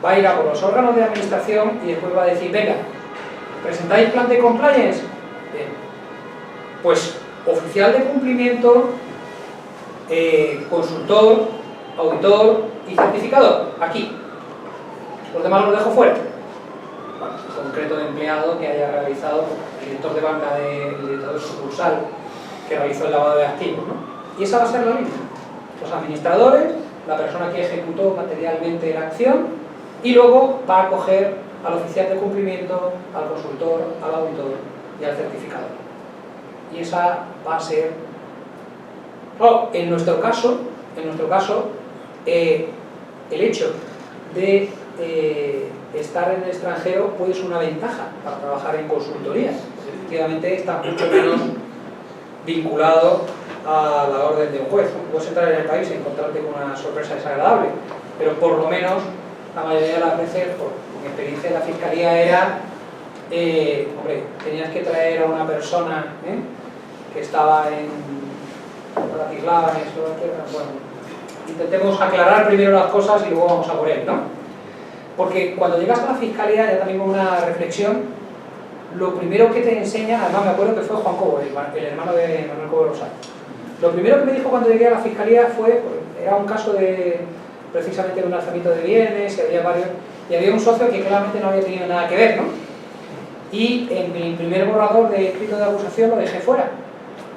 va a ir a por los órganos de administración y después va a decir, venga, ¿presentáis plan de compliance? Bien. Pues oficial de cumplimiento, consultor, auditor y certificador, aquí. Los demás los dejo fuera. Bueno, concreto de empleado que haya realizado el director de banca, el director de sucursal que realizó el lavado de activos, ¿no? Y esa va a ser la línea. Los administradores, la persona que ejecutó materialmente la acción, y luego va a acoger al oficial de cumplimiento, al consultor, al auditor y al certificador. Y esa va a ser... Oh, en nuestro caso, el hecho de estar en el extranjero puede ser una ventaja para trabajar en consultoría. Efectivamente está mucho menos vinculado a la orden de un juez. Puedes entrar en el país y encontrarte con una sorpresa desagradable, pero por lo menos la mayoría de las veces, por mi experiencia en la fiscalía, era hombre, tenías que traer a una persona que estaba en Bratislava, en Eslovaquia. Bueno, intentemos aclarar primero las cosas y luego vamos a por él, ¿no? Porque cuando llegas a la fiscalía, ya también con una reflexión, lo primero que te enseña, además me acuerdo que fue Juan Cobo, el hermano de Manuel Cobo Rosal. Lo primero que me dijo cuando llegué a la fiscalía fue, era un caso de precisamente de un alzamiento de bienes, y había varios, y había un socio que claramente no había tenido nada que ver, ¿no? Y en mi primer borrador de escrito de acusación lo dejé fuera.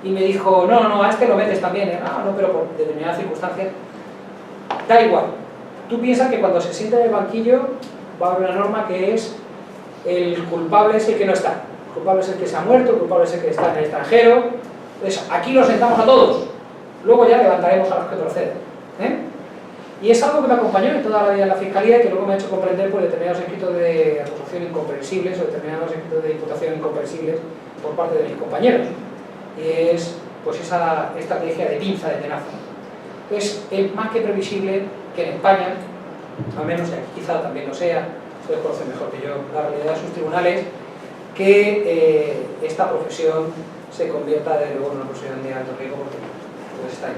Y me dijo, no, a este lo metes también, no, pero por determinadas circunstancias. Da igual. Tú piensas que cuando se sienta en el banquillo va a haber una norma que es el culpable es el que no está. El culpable es el que se ha muerto, el culpable es el que está en el extranjero. Entonces aquí los sentamos a todos. Luego ya levantaremos a los que proceden. Y es algo que me acompañó en toda la vida en la fiscalía y que luego me ha hecho comprender por determinados escritos de acusación incomprensibles o determinados escritos de imputación incomprensibles por parte de mis compañeros. Y es pues esa estrategia de pinza, de tenaza. Entonces es más que previsible que en España, al menos aquí quizá también lo sea, ustedes conocen mejor que yo la realidad de sus tribunales, que esta profesión se convierta desde luego en una profesión de alto riesgo porque pues está ahí.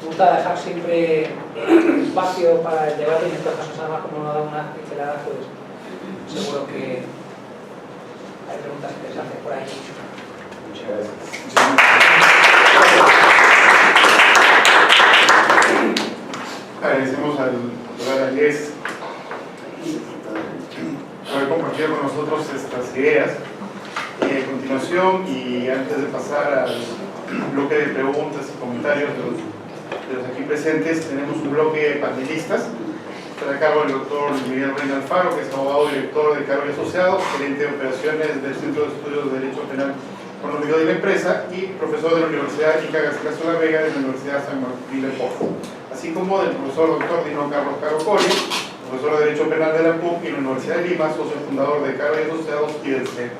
Me gusta dejar siempre espacio para el debate y en estos casos además como nos da unas pinceladas, pues seguro que hay preguntas interesantes por ahí. Muchas gracias. Agradecemos al doctor Ayes por haber compartido con nosotros estas ideas. A continuación, y antes de pasar al bloque de preguntas y comentarios de los aquí presentes, tenemos un bloque de panelistas. Está a cargo del doctor Miguel Reina Alfaro, que es abogado director de Caro y Asociados, gerente de operaciones del Centro de Estudios de Derecho Penal Económico de la Empresa y profesor de la Universidad Ica Garcilaso de la Vega de la Universidad San Martín de Porto, así como del profesor doctor Dino Carlos Caro Cori, profesor de Derecho Penal de la PUC y la Universidad de Lima, socio fundador de Caro y Asociados y del CEP.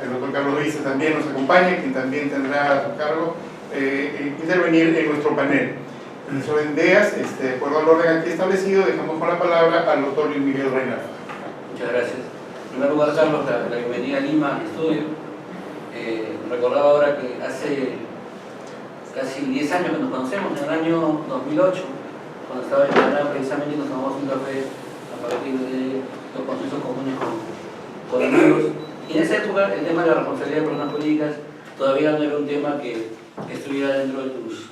El doctor Carlos Luis también nos acompaña, quien también tendrá a su cargo intervenir en nuestro panel. En el orden de ideas, de acuerdo al orden aquí establecido, dejamos con la palabra al doctor Luis Miguel Reina. Muchas gracias. En primer lugar, Carlos, la bienvenida a Lima, al estudio. Recordaba ahora que hace casi 10 años que nos conocemos, en el año 2008, cuando estaba en Canadá, precisamente nos tomamos un café a partir de los consensos comunes con amigos. Y en esa época el tema de la responsabilidad de personas jurídicas todavía no era un tema que estuviera dentro de tus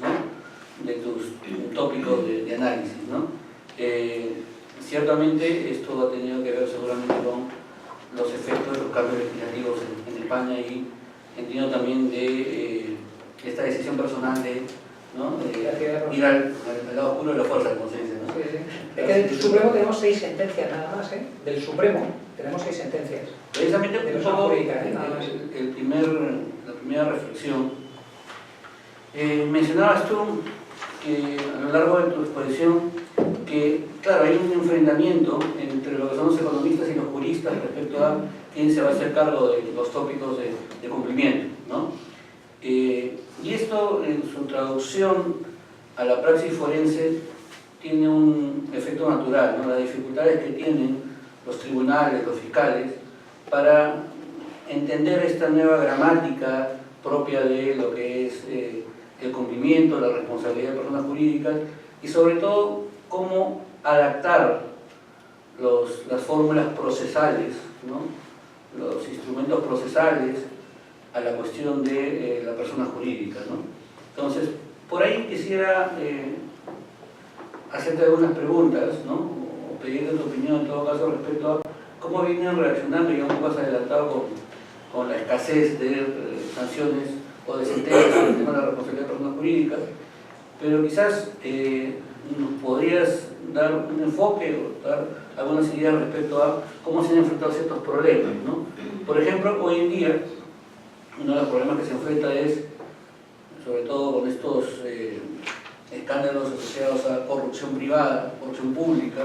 tópicos de análisis, ¿no? Ciertamente esto ha tenido que ver seguramente con los efectos de los cambios legislativos en España y entiendo también de esta decisión personal de, ¿no? Ir al lado oscuro de la fuerza, como se dice, ¿no? Sí, sí. Es que del Supremo tenemos 6 sentencias nada más, ¿eh? Del Supremo tenemos 6 sentencias. Precisamente de un persona poco jurídica, nada más. la primera reflexión. Mencionabas tú que a lo largo de tu exposición que, claro, hay un enfrentamiento entre lo que son los economistas y los juristas respecto a quién se va a hacer cargo de los tópicos de cumplimiento, ¿no? Y esto, en su traducción a la praxis forense, tiene un efecto natural, ¿no? Las dificultades que tienen los tribunales, los fiscales, para entender esta nueva gramática propia de lo que es el cumplimiento, la responsabilidad de personas jurídicas y sobre todo cómo adaptar las fórmulas procesales, ¿no? Los instrumentos procesales a la cuestión de la persona jurídica, ¿no? Entonces, por ahí quisiera hacerte algunas preguntas, ¿no? O pedirte tu opinión en todo caso respecto a cómo vienen reaccionando, ya un poco adelantado con la escasez de sanciones o de sentencias en el tema de la responsabilidad de personas jurídicas, pero quizás nos podrías dar un enfoque o dar algunas ideas respecto a cómo se han enfrentado ciertos problemas, ¿no? Por ejemplo, hoy en día, uno de los problemas que se enfrenta es, sobre todo con estos escándalos asociados a corrupción privada, corrupción pública,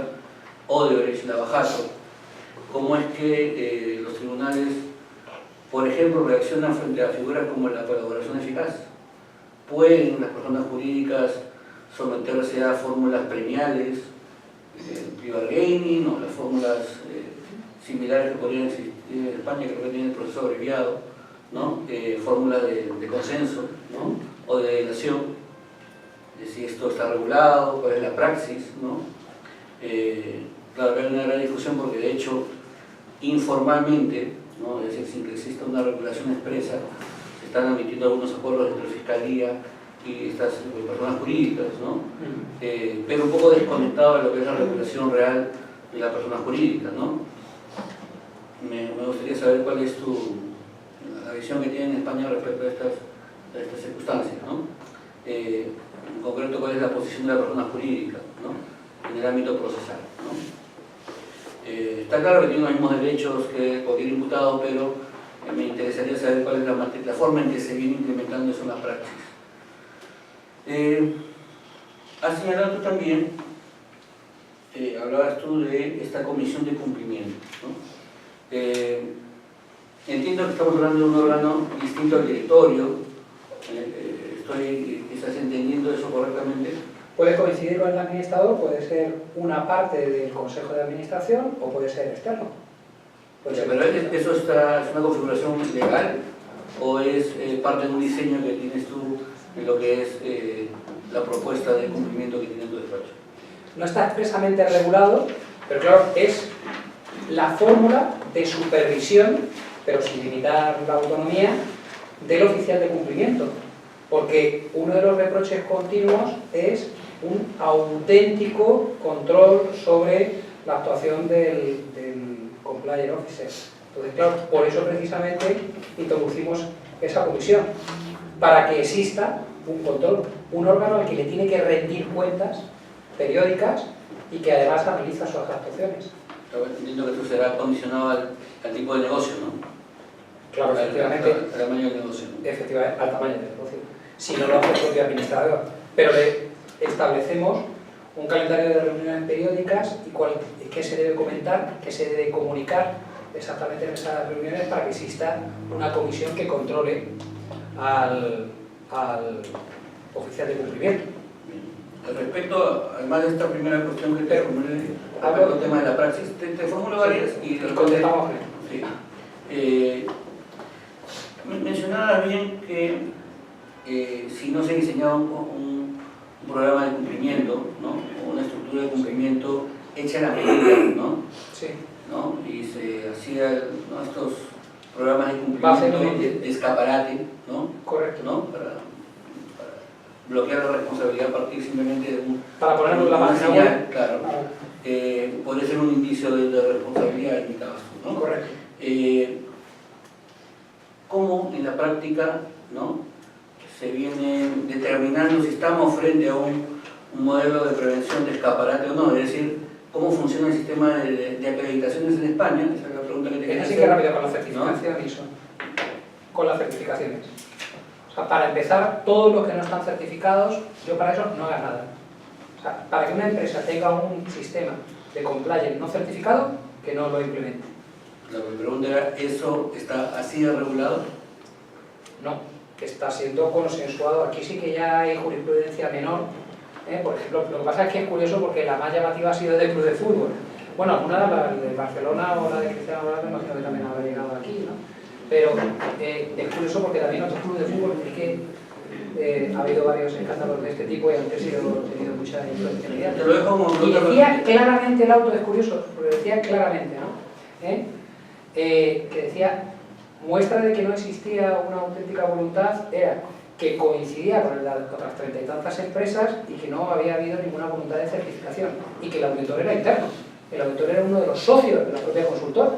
Odebrecht, Lavajato, cómo es que los tribunales, por ejemplo, reaccionan frente a figuras como la colaboración eficaz. ¿Pueden las personas jurídicas someterse a fórmulas premiales, plea bargaining o las fórmulas similares que podrían existir en España, creo que tiene el proceso abreviado, ¿no? Fórmulas de consenso, ¿no? O de delación, de si esto está regulado, cuál es la praxis, ¿no? Claro que hay una gran discusión porque de hecho informalmente, ¿no? Es decir, sin que exista una regulación expresa, se están admitiendo algunos acuerdos entre Fiscalía y estas personas jurídicas, ¿no? Pero un poco desconectado de lo que es la regulación real de la persona jurídica, ¿no? Me gustaría saber cuál es la visión que tienen en España respecto a estas circunstancias, ¿no? En concreto, cuál es la posición de la persona jurídica, ¿no? En el ámbito procesal, ¿no? Está claro que tiene los mismos derechos que cualquier imputado, pero me interesaría saber cuál es la forma en que se viene implementando eso en la praxis. Has señalado tú también, hablabas tú de esta comisión de cumplimiento, ¿no? Entiendo que estamos hablando de un órgano distinto al directorio, estoy quizás entendiendo eso correctamente. Puede coincidir con el administrador, puede ser una parte del Consejo de Administración o puede ser externo. Pero eso es una configuración legal. o es parte de un diseño que tienes tú en lo que es la propuesta de cumplimiento que tiene tu despacho? No está expresamente regulado, pero claro, es la fórmula de supervisión, pero sin limitar la autonomía, del oficial de cumplimiento. Porque uno de los reproches continuos es un auténtico control sobre la actuación del compliance officer. Entonces, claro, por eso precisamente introducimos esa comisión, para que exista un control, un órgano al que le tiene que rendir cuentas periódicas y que además analiza sus actuaciones. Entiendo que esto será condicionado al tipo de negocio, ¿no? Claro, efectivamente. Al tamaño del negocio, ¿no? Efectivamente, al tamaño del negocio. Si no lo hace el propio administrador. Pero le establecemos un calendario de reuniones periódicas y qué se debe comentar, qué se debe comunicar exactamente en esas reuniones para que exista una comisión que controle al oficial de cumplimiento. Respecto, además de esta primera cuestión que te formulé, respecto al tema de la praxis, te formulo varias y contestamos. Sí. Mencionabas bien que si no se diseñaba un programa de cumplimiento, ¿no? O una estructura de cumplimiento hecha a la medida, ¿no? Sí. ¿No? Y se hacían, ¿no?, estos programas de cumplimiento de escaparate, ¿no? Correcto. ¿No? Para bloquear la responsabilidad a partir simplemente de para ponerlo en la página web. Claro. Puede ser un indicio de responsabilidad en mi caso, ¿no? Correcto. ¿Cómo en la práctica, ¿no?, se viene determinando si estamos frente a un modelo de prevención de escaparate o no? Es decir, ¿cómo funciona el sistema de acreditaciones en España? Esa es la pregunta que te quería hacer. Así que rápido con la certificación, ¿no? Eso. Con las certificaciones. O sea, para empezar, todos los que no están certificados, yo para eso no haga nada. O sea, para que una empresa tenga un sistema de compliance no certificado, que no lo implemente. La pregunta era, ¿eso está así de regulado? No, que está siendo consensuado. Aquí sí que ya hay jurisprudencia menor. Por ejemplo, lo que pasa es que es curioso porque la más llamativa ha sido de club de fútbol. Bueno, alguna de Barcelona o la de Cristiano Ronaldo, imagino que también habrá llegado aquí, ¿no? Pero es curioso porque también otros clubes de fútbol, es que ha habido varios escándalos de este tipo y han tenido mucha influencia mediática. Te lo dejo como y decía claramente el auto, es curioso, porque decía claramente, ¿no? Que decía, muestra de que no existía una auténtica voluntad era que coincidía con otras 30 y tantas empresas y que no había habido ninguna voluntad de certificación y que el auditor era interno, el auditor era uno de los socios de la propia consultora,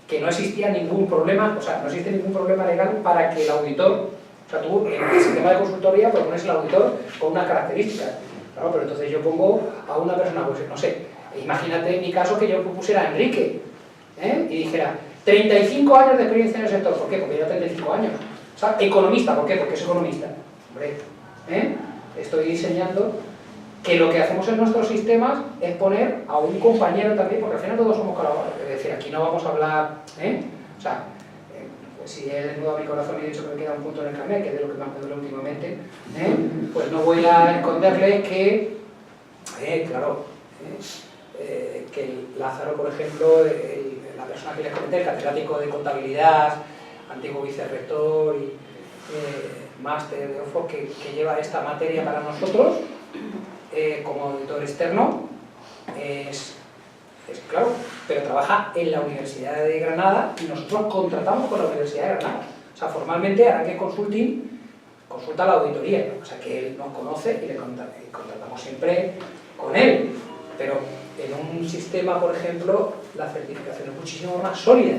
que no existía ningún problema, o sea, no existe ningún problema legal para que el auditor, o sea, tú en el sistema de consultoría pues pones el auditor con unas características, claro, pero entonces yo pongo a una persona, pues no sé, imagínate en mi caso que yo pusiera a Enrique, y dijera 35 años de experiencia en el sector, ¿por qué? Porque yo 35 años. O sea, economista, ¿por qué? Porque es economista. Hombre, estoy diseñando que lo que hacemos en nuestros sistemas es poner a un compañero también, porque al final todos somos colaboradores, es decir, aquí no vamos a hablar, o sea, pues si he desnudado mi corazón y he dicho que me queda un punto en el carnet, que es de lo que más me duele últimamente, pues no voy a esconderle que, claro, que Lázaro, por ejemplo, la persona que les comenté, el catedrático de contabilidad, antiguo vicerrector y máster de Oxford, que lleva esta materia para nosotros, como auditor externo, es claro, pero trabaja en la Universidad de Granada y nosotros contratamos con la Universidad de Granada. O sea, formalmente Arangues Consulting consulta la auditoría, o sea que él nos conoce y le contratamos siempre con él, pero en un sistema, por ejemplo, la certificación es muchísimo más sólida,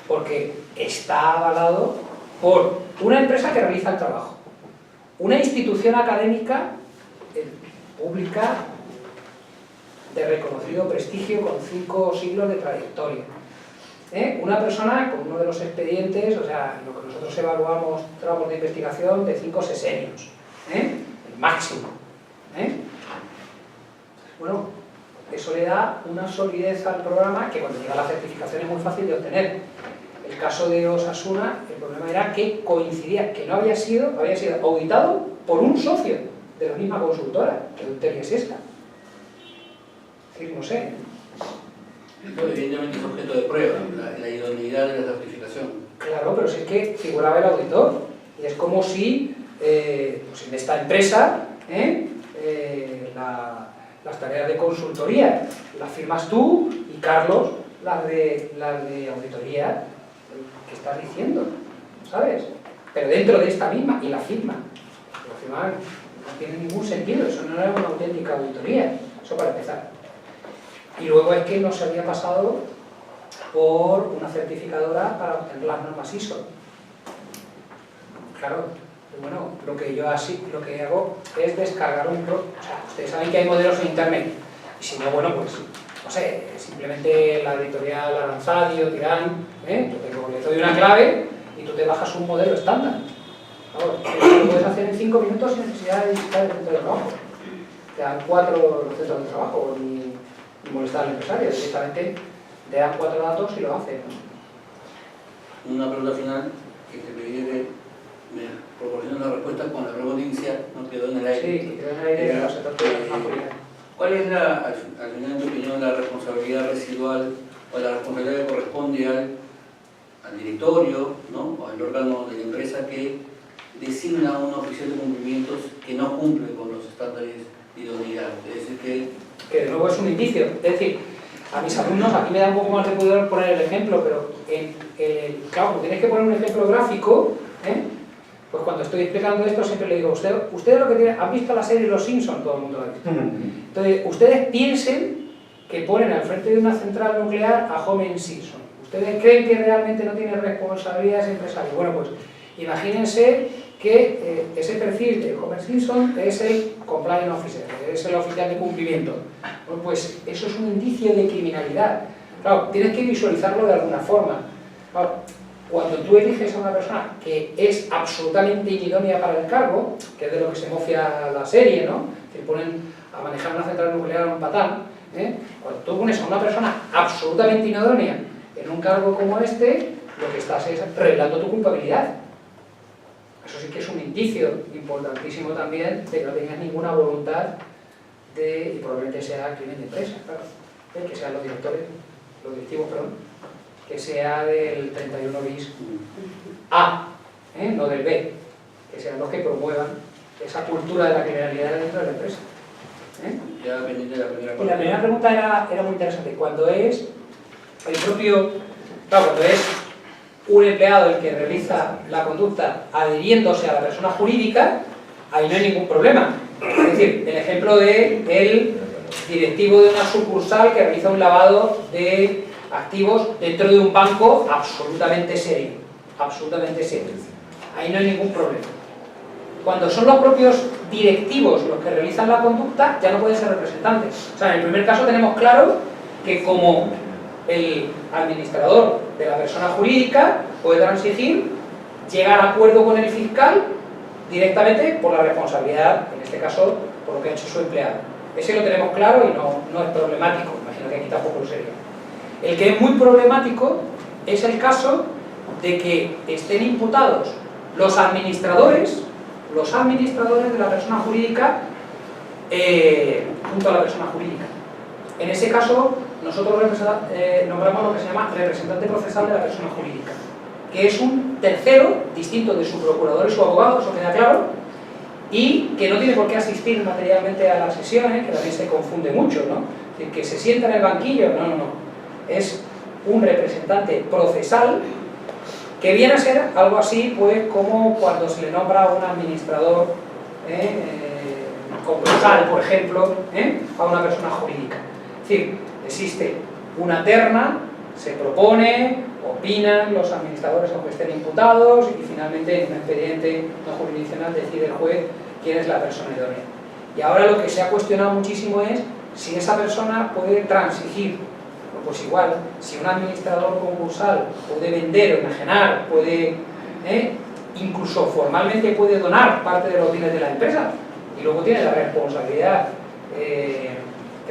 porque está avalado por una empresa que realiza el trabajo, una institución académica pública de reconocido prestigio con 5 siglos de trayectoria, una persona con uno de los expedientes, o sea, lo que nosotros evaluamos trabajos de investigación de 5 sesenios, el máximo. Bueno, eso le da una solidez al programa que cuando llega la certificación es muy fácil de obtener. El caso de Osasuna, el problema era que coincidía, que no había sido auditado por un socio de la misma consultora, que Euterio Sesca. Es decir, no sé. Esto evidentemente es objeto de prueba, la idoneidad de la certificación. Claro. Claro, pero si es que figuraba el auditor. Y es como si pues en esta empresa las tareas de consultoría las firmas tú y Carlos las de auditoría. ¿Qué estás diciendo? ¿Sabes? Pero dentro de esta misma, y la firma. La firma no tiene ningún sentido, eso no era una auténtica auditoría. Eso para empezar. Y luego es que no se había pasado por una certificadora para obtener las normas ISO. Claro, bueno, lo que hago es descargar un... O sea, ustedes saben que hay modelos en internet. Y si no, bueno, pues, no sé, simplemente la editorial Aranzadi o Tirán, le doy una clave y tú te bajas un modelo estándar. Claro, eso lo puedes hacer en 5 minutos sin necesidad de visitar el centro de trabajo. Te dan 4 los centros de trabajo, ni molestar al empresario, directamente te dan 4 datos y lo hacen, ¿no? Una pregunta final que te pedí que me proporcione una respuesta con la pregunta inicial, no quedó en el aire. Sí, que quedó en el aire, no se trata de la jurídica. ¿Cuál es, al final, en tu opinión, la responsabilidad residual o la responsabilidad que corresponde al directorio, ¿no? O al órgano de la empresa que designa a un oficial de cumplimientos que no cumple con los estándares de idoneidad? Es decir, que de nuevo es un indicio. Es decir, a mis alumnos, aquí me da un poco más de poder poner el ejemplo, pero claro, como tienes que poner un ejemplo gráfico, pues cuando estoy explicando esto siempre le digo, ustedes lo que tienen, ¿han visto la serie Los Simpsons? Todo el mundo la ha visto. Entonces, ustedes piensen que ponen al frente de una central nuclear a Homer Simpson. ¿Ustedes creen que realmente no tiene responsabilidades empresariales? Bueno, pues imagínense que ese perfil de Homer Simpson es el compliance officer, es el oficial de cumplimiento. Bueno, pues eso es un indicio de criminalidad. Claro, tienes que visualizarlo de alguna forma. Claro, cuando tú eliges a una persona que es absolutamente inidónea para el cargo, que es de lo que se mofia la serie, ¿no? Que ponen a manejar una central nuclear a un patán, cuando tú pones a una persona absolutamente inidónea en un cargo como este, lo que estás es revelando tu culpabilidad. Eso sí que es un indicio importantísimo también de que no tengas ninguna voluntad y probablemente sea crimen de empresa, claro, que sean los directivos, que sea del 31 bis A, no del B, que sean los que promuevan esa cultura de la criminalidad dentro de la empresa. ya pendiente de la primera Y la primera pregunta era muy interesante. Cuando es el propio, claro, cuando es un empleado el que realiza la conducta adhiriéndose a la persona jurídica, ahí no hay ningún problema. Es decir, el ejemplo del directivo de una sucursal que realiza un lavado de activos dentro de un banco absolutamente serio. Absolutamente serio. Ahí no hay ningún problema. Cuando son los propios directivos los que realizan la conducta, ya no pueden ser representantes. O sea, en el primer caso tenemos claro que como el administrador de la persona jurídica puede transigir, llegar a acuerdo con el fiscal directamente por la responsabilidad, en este caso, por lo que ha hecho su empleado. Ese lo tenemos claro y no es problemático, imagino que aquí tampoco lo sería. El que es muy problemático es el caso de que estén imputados los administradores de la persona jurídica junto a la persona jurídica. En ese caso, nosotros nombramos lo que se llama representante procesal de la persona jurídica, que es un tercero distinto de su procurador y su abogado, eso queda claro, y que no tiene por qué asistir materialmente a las sesiones, que también se confunde mucho, ¿no? Es decir, que se sienta en el banquillo, no. Es un representante procesal que viene a ser algo así, pues, como cuando se le nombra a un administrador concursal, por ejemplo, a una persona jurídica. Es decir, existe una terna, se propone, opinan los administradores aunque estén imputados y finalmente en un expediente no jurisdiccional decide el juez quién es la persona idónea. Y ahora lo que se ha cuestionado muchísimo es si esa persona puede transigir. Pues igual, si un administrador concursal puede vender o enajenar, puede, incluso formalmente puede donar parte de los bienes de la empresa y luego tiene la responsabilidad que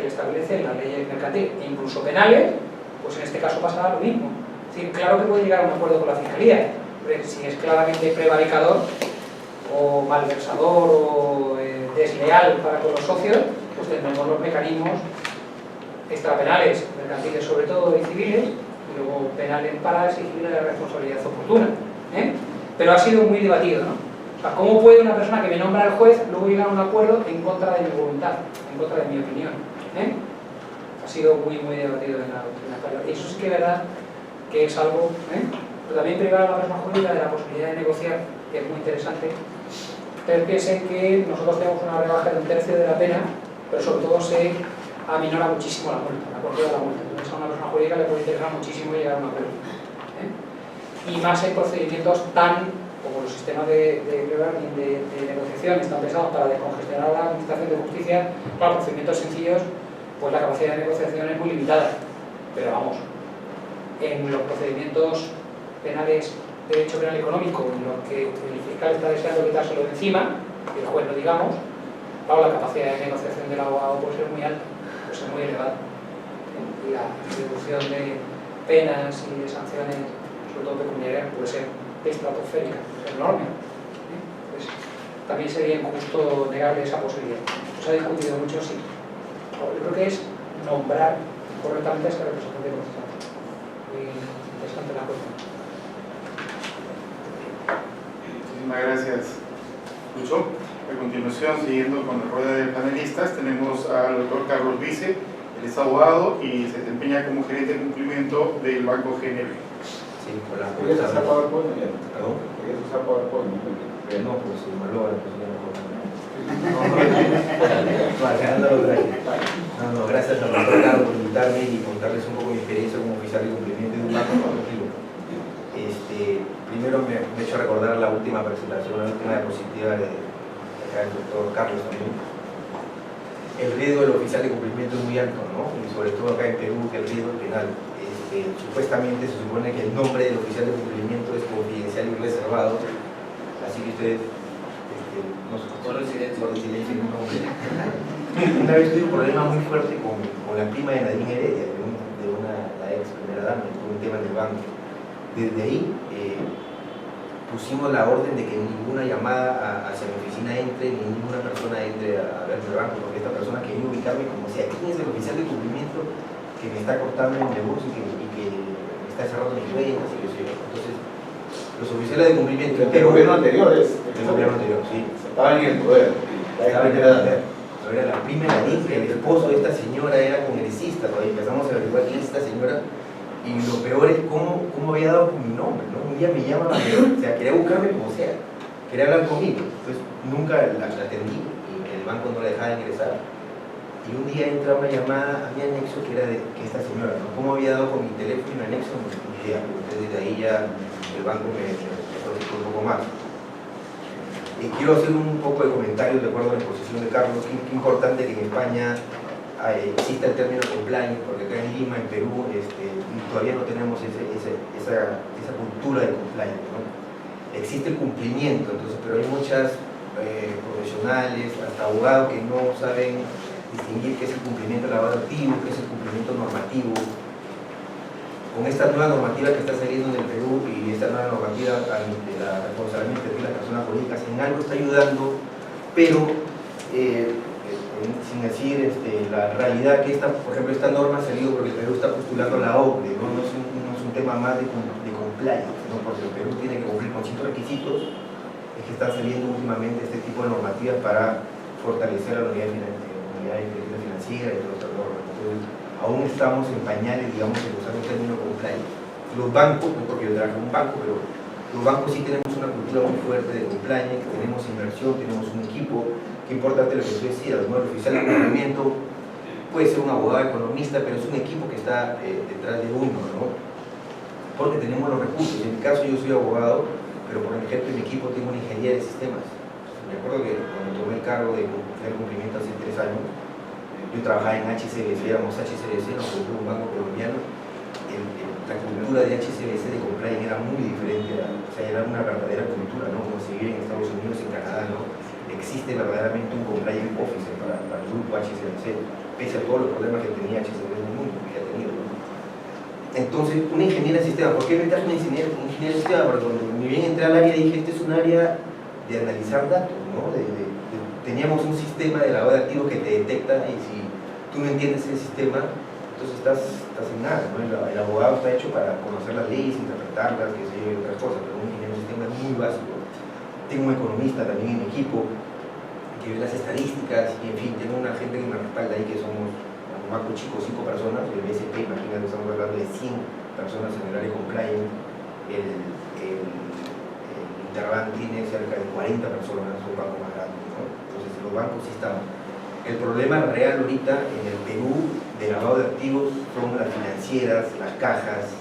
le establecen las leyes mercantiles e incluso penales, pues en este caso pasará lo mismo. Es decir, claro que puede llegar a un acuerdo con la Fiscalía, pero si es claramente prevaricador o malversador o desleal para con los socios, pues tendremos los mecanismos extrapenales, mercantiles sobre todo y civiles, y luego penales para exigir la responsabilidad oportuna. Pero ha sido muy debatido, ¿no? O sea, ¿cómo puede una persona que me nombra al juez luego llegar a un acuerdo en contra de mi voluntad, en contra de mi opinión? Ha sido muy debatido en la doctrina española. Y eso sí que es verdad que es algo, pero también privar a la persona jurídica de la posibilidad de negociar, que es muy interesante. Ustedes piensen que nosotros tenemos una rebaja de 1/3 de la pena, pero sobre todo se aminora muchísimo la multa, la cuantía de la multa. Entonces a una persona jurídica le puede interesar muchísimo llegar a un acuerdo. Y más en procedimientos tan, como los sistemas de negociación están pensados para descongestionar la administración de justicia, para procedimientos sencillos, pues la capacidad de negociación es muy limitada. Pero vamos, en los procedimientos penales de derecho penal económico, en los que el fiscal está deseando quitárselo de encima, y el juez lo digamos, claro, la capacidad de negociación del abogado puede ser muy alta, puede ser muy elevada. Y la distribución de penas y de sanciones, sobre todo pecuniarias, puede ser estratosférica, puede ser enorme. Pues también sería injusto negarle esa posibilidad. Se ha discutido mucho, sí. Yo creo que es nombrar correctamente a ese representante procesal. Muy interesante la cuestión. Muchísimas gracias, Lucho. A continuación, siguiendo con la rueda de panelistas, tenemos al doctor Carlos Vice. Él es abogado y se desempeña como gerente de cumplimiento del Banco GNB. Sí, hola. ¿Querías usar PowerPoint? ¿Perdón? ¿Querías usar PowerPoint? No, pues si me lo pues ya no. No, gracias al doctor Carlos por invitarme y contarles un poco mi experiencia como oficial de cumplimiento de un banco corporativo. Primero me he hecho recordar la última presentación, la última diapositiva del doctor Carlos también. El riesgo del oficial de cumplimiento es muy alto, ¿no? Y sobre todo acá en Perú, que el riesgo penal. Supuestamente se supone que el nombre del oficial de cumplimiento es confidencial y reservado, así que ustedes por silencio el nombre. Una vez tuve un problema muy fuerte con la prima de Nadine Heredia, la ex primera dama, por un tema del banco. Desde ahí pusimos la orden de que ninguna llamada hacia mi oficina entre, ni ninguna persona entre a ver el banco, porque esta persona quería ubicarme como si ¿quién es el oficial de cumplimiento que me está cortando el negocio y que me está cerrando mis cuentas y que sé yo? Entonces, los oficiales de cumplimiento El gobierno anterior es. el gobierno anterior, sí. Estaban en el poder. Estaba en el poder. Era la primera vez que el esposo de esta señora era congresista, ¿no? Y empezamos a averiguar quién es esta señora. Y lo peor es cómo había dado con mi nombre, ¿no? Un día me llama, o sea, quería buscarme como sea, quería hablar conmigo. Entonces nunca la atendí y el banco no la dejaba ingresar. Y un día entra una llamada a mi anexo que era de que esta señora, ¿no? ¿Cómo había dado con mi teléfono y mi anexo? No tengo idea. Entonces desde ahí ya el banco me protestó un poco más. Quiero hacer un poco de comentarios de acuerdo a la exposición de Carlos. Qué importante que en España exista el término compliance, porque acá en Lima, en Perú, todavía no tenemos esa cultura de compliance, ¿no? Existe el cumplimiento, entonces, pero hay muchas profesionales, hasta abogados que no saben distinguir qué es el cumplimiento laborativo, qué es el cumplimiento normativo. Con esta nueva normativa que está saliendo en el Perú y esta nueva normativa de la responsabilidad de las personas jurídicas, en algo está ayudando, pero sin decir la realidad que por ejemplo, esta norma ha salido porque el Perú está postulando la OCDE, ¿no? No es un tema más de compliance, ¿no? Porque el Perú tiene que cumplir con ciertos requisitos, es que están saliendo últimamente este tipo de normativas para fortalecer a la unidad de inteligencia financiera y otras normas. Entonces, aún estamos en pañales, digamos, en usar un término compliance. Los bancos, no porque yo trabajo en un banco, pero los bancos sí tenemos una cultura muy fuerte de compliance, tenemos inversión, tenemos un equipo. Qué importante lo que tú decías, ¿no? El oficial de cumplimiento puede ser un abogado economista, pero es un equipo que está detrás de uno, ¿no? Porque tenemos los recursos. En mi caso yo soy abogado, pero por ejemplo en mi equipo tengo una ingeniería de sistemas. Me acuerdo que cuando tomé el cargo de cumplimiento hace 3 años, yo trabajaba en HCBC, éramos HCBC, nos produjo un banco colombiano. La cultura de HCBC de compliance era muy diferente, o sea, era una verdadera cultura, ¿no? Como se vive en Estados Unidos, en Canadá, ¿no? Existe verdaderamente un compliance officer para el grupo HCBC, pese a todos los problemas que tenía HCBC en el mundo, que ha tenido, ¿no? Entonces, una ingeniera de sistema, ¿por qué me traje una ingeniera de sistema? Porque cuando me bien entré al área dije, este es un área de analizar datos, ¿no? Teníamos un sistema de lavado de activos que te detecta y si tú no entiendes el sistema, entonces estás en nada, ¿no? El abogado está hecho para conocer las leyes, interpretarlas, que sé yo, y otras cosas, pero un ingeniero de sistema es muy básico. Tengo un economista también en mi equipo que ve las estadísticas y en fin, tengo una gente que me respalda ahí que somos un banco chico, 5 personas, el BSP, imagínate, estamos hablando de 100 personas en el área compliance, el Interbank tiene cerca de 40 personas, es un banco más grande, ¿no? Entonces los bancos sí están. El problema real ahorita en el Perú de lavado de activos son las financieras, las cajas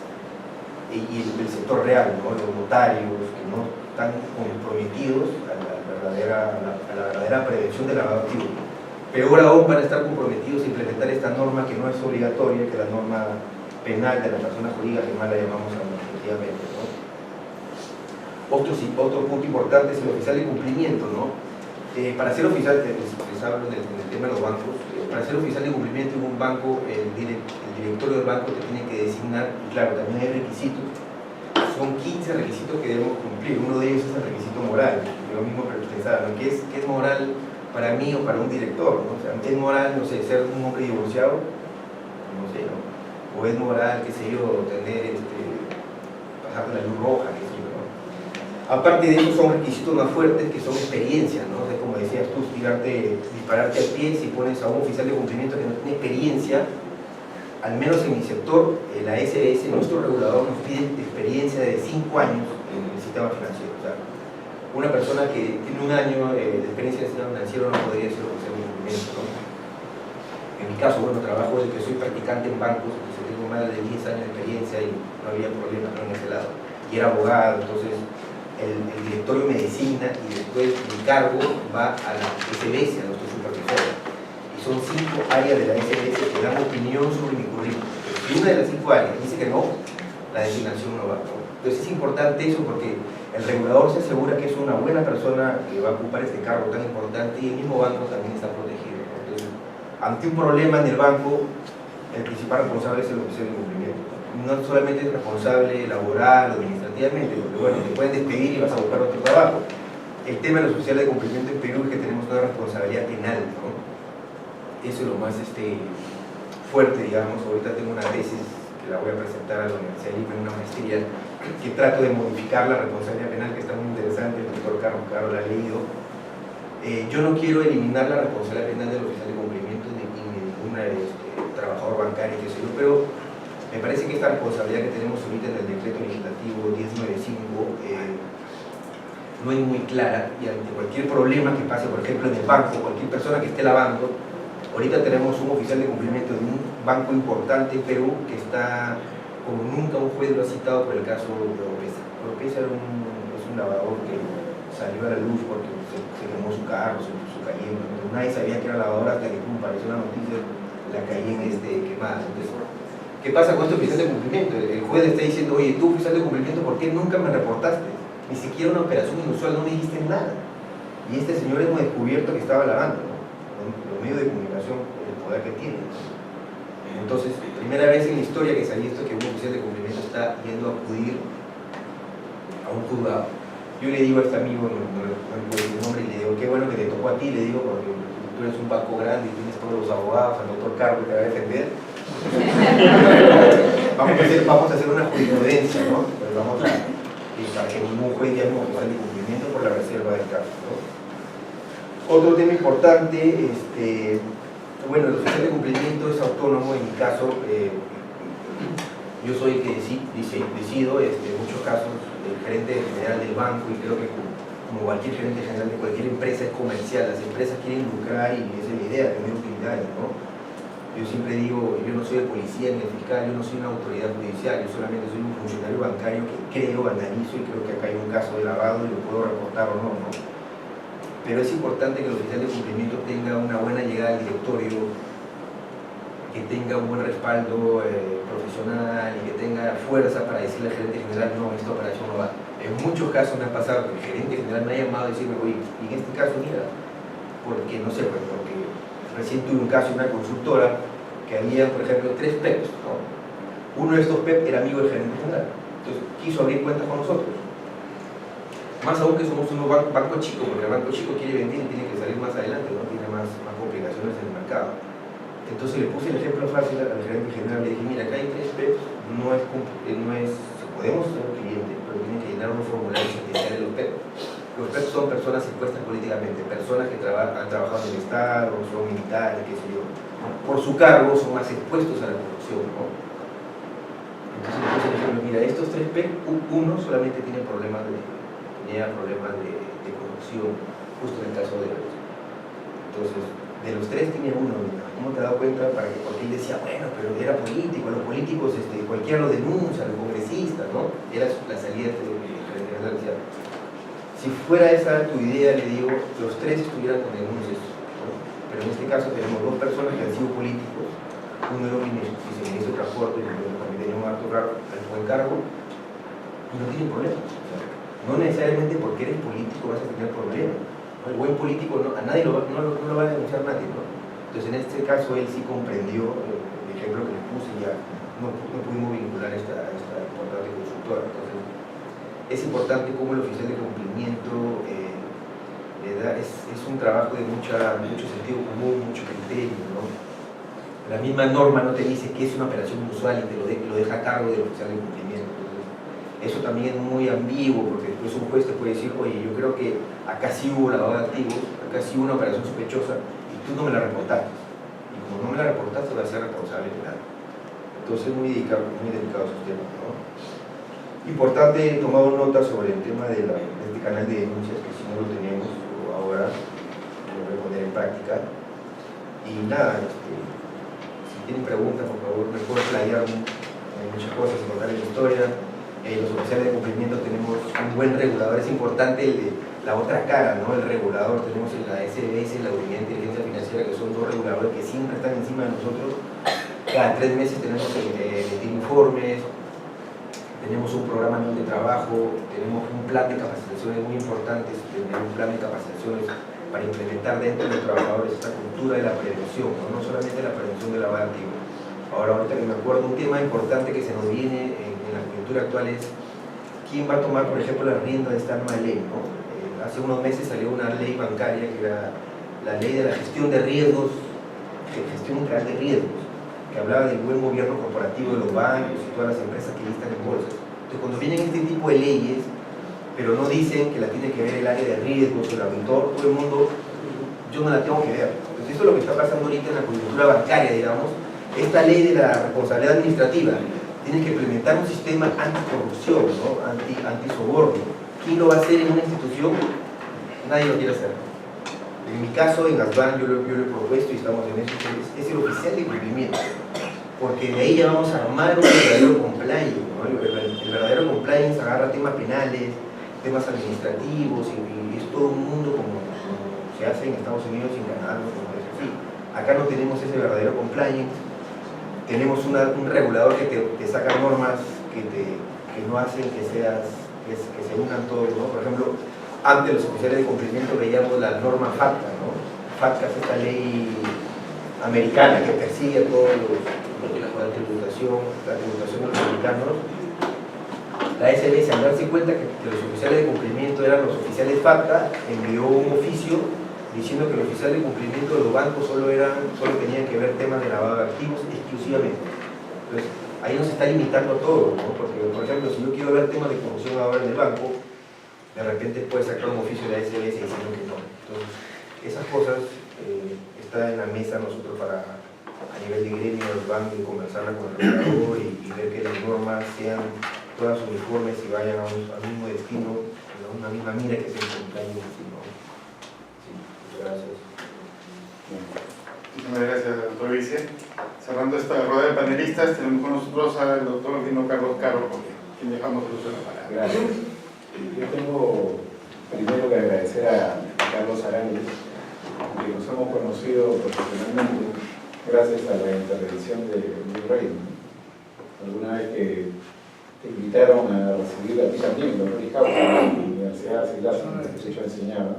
y el sector real, ¿no? Los notarios que no están comprometidos a la verdadera prevención del lavado de activos. Peor aún van a estar comprometidos a implementar esta norma que no es obligatoria, que es la norma penal de la persona jurídica, que más la llamamos administrativamente, ¿no? Otro punto importante es el oficial de cumplimiento, ¿no? Para ser oficial, les hablo del tema de los bancos, para ser oficial de cumplimiento en un banco, el directorio del banco te tiene que designar, y claro, también hay requisitos, son 15 requisitos que debemos cumplir, uno de ellos es el requisito moral, yo mismo pensaba, ¿no? ¿Qué es moral para mí o para un director? ¿No? O sea, ¿es moral, no sé, ser un hombre divorciado? No sé, ¿no? O es moral, qué sé yo, tener, pasarte la luz roja, qué sé yo, ¿no? Aparte de eso son requisitos más fuertes que son experiencias, ¿no? O sea, como decías tú, dispararte al pie si pones a un oficial de cumplimiento que no tiene experiencia, al menos en mi sector, la SBS, nuestro regulador nos pide experiencia de 5 años en el sistema financiero. O sea, una persona que tiene un año de experiencia en el sistema financiero no podría ser oficial de cumplimiento, ¿no? En mi caso, bueno, trabajo desde que soy practicante en bancos, entonces tengo más de 10 años de experiencia y no había problema en ese lado. Y era abogado, entonces el directorio me designa y después mi cargo va a la SBS, a nuestro supervisor. Y son 5 áreas de la SBS que dan opinión sobre mi currículum. Y una de las 5 áreas dice que no, la designación no va. Entonces es importante eso porque el regulador se asegura que es una buena persona que va a ocupar este cargo tan importante y el mismo banco también está protegido. Entonces, ante un problema en el banco, el principal responsable es el oficial de cumplimiento. No solamente es responsable laboral o administrativamente, porque bueno, te pueden despedir y vas a buscar otro trabajo. El tema de los oficiales de cumplimiento en Perú es que tenemos una responsabilidad penal, ¿no? Eso es lo más fuerte, digamos. Ahorita tengo una tesis que la voy a presentar a la Universidad de Lima en una maestría que trato de modificar la responsabilidad penal, que está muy interesante, el doctor Caro la ha leído. Yo no quiero eliminar la responsabilidad penal del oficial de cumplimiento ni ningún trabajador bancario, qué sé yo, pero me parece que esta responsabilidad que tenemos ahorita en el decreto legislativo 1095 no es muy clara y ante cualquier problema que pase, por ejemplo, en el banco, cualquier persona que esté lavando, ahorita tenemos un oficial de cumplimiento de un banco importante en Perú que está, como nunca un juez lo ha citado por el caso de Oropesa. Oropesa es un lavador que salió a la luz porque se quemó su carro, su Cayenne. Nadie sabía que era lavador hasta que apareció la noticia de la Cayenne quemada. Entonces, ¿qué pasa con este oficial de cumplimiento? El juez le está diciendo, oye, tú oficial de cumplimiento, ¿por qué nunca me reportaste? Ni siquiera una operación inusual, no me dijiste nada. Y este señor hemos descubierto que estaba lavando, ¿no? Los medios de comunicación, el poder que tienen. Entonces, primera vez en la historia que se ha visto que un oficial de cumplimiento está yendo a acudir a un juzgado. Yo le digo a este amigo, no puedo decir el nombre, y le digo, qué bueno que te tocó a ti, le digo, porque tú eres un banco grande y tienes todos los abogados, al doctor Carlos que te va a defender. Vamos a hacer una jurisprudencia, ¿no? Pues para que ningún juez llame un oficial de cumplimiento por la reserva del caso, ¿no? Otro tema importante, bueno, el oficial de cumplimiento es autónomo. En mi caso, yo soy el que decido, en muchos casos, el gerente general del banco, y creo que como cualquier gerente general de cualquier empresa es comercial, las empresas quieren lucrar y esa es la idea, tener utilidades, ¿no? Yo siempre digo, yo no soy el policía ni el fiscal, yo no soy una autoridad judicial, yo solamente soy un funcionario bancario que creo, analizo y creo que acá hay un caso de lavado y lo puedo reportar o no, ¿no? Pero es importante que el oficial de cumplimiento tenga una buena llegada al directorio, que tenga un buen respaldo profesional y que tenga fuerza para decirle al gerente general, no, esta operación no va. En muchos casos me ha pasado que el gerente general me ha llamado a decirme, oye, y en este caso mira, porque no sé, pues, porque recién tuve un caso en una consultora que había, por ejemplo, 3 PEPs, ¿no? Uno de estos PEP era amigo del gerente general, entonces quiso abrir cuentas con nosotros. Más aún que somos un banco chico, porque el banco chico quiere vender y tiene que salir más adelante, ¿no? Tiene más complicaciones en el mercado. Entonces le puse el ejemplo fácil al gerente general, le dije, mira, acá hay 3 PEPs, podemos ser cliente, pero tienen que llenar unos formularios especiales de los PEPs. Los PEPs son personas impuestas políticamente, personas que han trabajado en el Estado, son militares, qué sé yo. Por su cargo son más expuestos a la corrupción, ¿no? Entonces le puse el ejemplo, mira, estos 3 PEPs, uno solamente tenía problemas de corrupción, justo en el caso de ellos. Entonces, de los 3 tenía uno. ¿Cómo te has dado cuenta? Porque él decía, bueno, pero era político, los políticos cualquiera lo denuncia, los congresistas, ¿no? Era la salida de la decía. Si fuera esa tu idea, le digo, los 3 estuvieran con denuncias, ¿no? Pero en este caso tenemos 2 personas que han sido políticos, uno era un viceministro de transporte y el también tenía un alto buen cargo, y no tienen problemas. O sea, no necesariamente porque eres político vas a tener problemas. El buen político a nadie no lo va a denunciar nadie, ¿no? Entonces en este caso él sí comprendió el ejemplo que le puse y ya no pudimos vincular esta importante consultora. Entonces es importante cómo el oficial de cumplimiento es un trabajo de mucho sentido común, mucho criterio, ¿no? La misma norma no te dice que es una operación inusual y te lo deja a cargo del oficial de cumplimiento. Eso también es muy ambiguo, porque después un juez te puede decir, oye, yo creo que acá sí hubo lavado de activos, acá sí hubo una operación sospechosa y tú no me la reportaste. Y como no me la reportaste, vas a ser responsable penal. Entonces es muy delicado esos temas, ¿no? Importante, he tomado nota sobre el tema de este canal de denuncias, que si no lo tenemos ahora, lo voy a poner en práctica. Y nada, si tienen preguntas, por favor, me puedo explayar muchas cosas, contar la historia. Los oficiales de cumplimiento tenemos un buen regulador, es importante la otra cara, ¿no? El regulador, tenemos la SBS, la Unidad de Inteligencia Financiera, que son 2 reguladores que siempre están encima de nosotros. Cada 3 meses tenemos que emitir informes, tenemos un programa de trabajo, tenemos un plan de capacitaciones muy importantes, tenemos un plan de capacitaciones para implementar dentro de los trabajadores esta cultura de la prevención, no solamente la prevención de lavado de activos. Ahorita que me acuerdo, un tema importante que se nos viene en la coyuntura actual es quién va a tomar, por ejemplo, la rienda de esta nueva ley, ¿no? Hace unos meses salió una ley bancaria que era la ley de la gestión de riesgos, gestión real de riesgos, que hablaba del buen gobierno corporativo de los bancos y todas las empresas que listan en bolsas. Entonces, cuando vienen este tipo de leyes, pero no dicen que la tiene que ver el área de riesgos o el auditor, todo el mundo, yo no la tengo que ver. Entonces, eso es lo que está pasando ahorita en la coyuntura bancaria, digamos. Esta ley de la responsabilidad administrativa tiene que implementar un sistema anticorrupción, ¿no? Antisoborno. ¿Quién lo va a hacer en una institución? Nadie lo quiere hacer. En mi caso, en Asban, yo lo he propuesto y estamos en eso, es el oficial de cumplimiento. Porque de ahí ya vamos a armar un verdadero compliance, ¿no? El verdadero compliance agarra temas penales, temas administrativos y es todo un mundo como se hace en Estados Unidos y en Canadá, ¿no? Como es así. Acá no tenemos ese verdadero compliance. Tenemos un regulador que te saca normas que no hacen que se unan todos, ¿no? Por ejemplo, antes los oficiales de cumplimiento veíamos la norma FATCA, ¿no? FATCA es esta ley americana que persigue a todos la tributación de los americanos. La SBS, al darse cuenta que los oficiales de cumplimiento eran los oficiales FATCA, envió un oficio diciendo que el oficial de cumplimiento de los bancos solo tenían que ver temas de lavado de activos exclusivamente. Entonces, ahí nos está limitando todo, ¿no? Porque, por ejemplo, si yo quiero ver temas de corrupción ahora en el banco, de repente puede sacar un oficio de la SBS diciendo que no. Entonces, esas cosas están en la mesa nosotros para, a nivel de gremio del banco, y conversarla con el regulador y ver que las normas sean todas uniformes y vayan al mismo destino, a una misma mira que se cumplan. Gracias. Muchas gracias, doctor Vice. Cerrando esta rueda de panelistas, tenemos con nosotros al doctor Dino Carlos Caro, quien dejamos el uso de la palabra. Gracias. Yo tengo primero que agradecer a Carlos Arangues, que nos hemos conocido profesionalmente gracias a la intervención de mi reino. Alguna vez que te invitaron a recibir a ti también, doctor Rijau, en la Universidad de Garcilaso, donde yo enseñaba,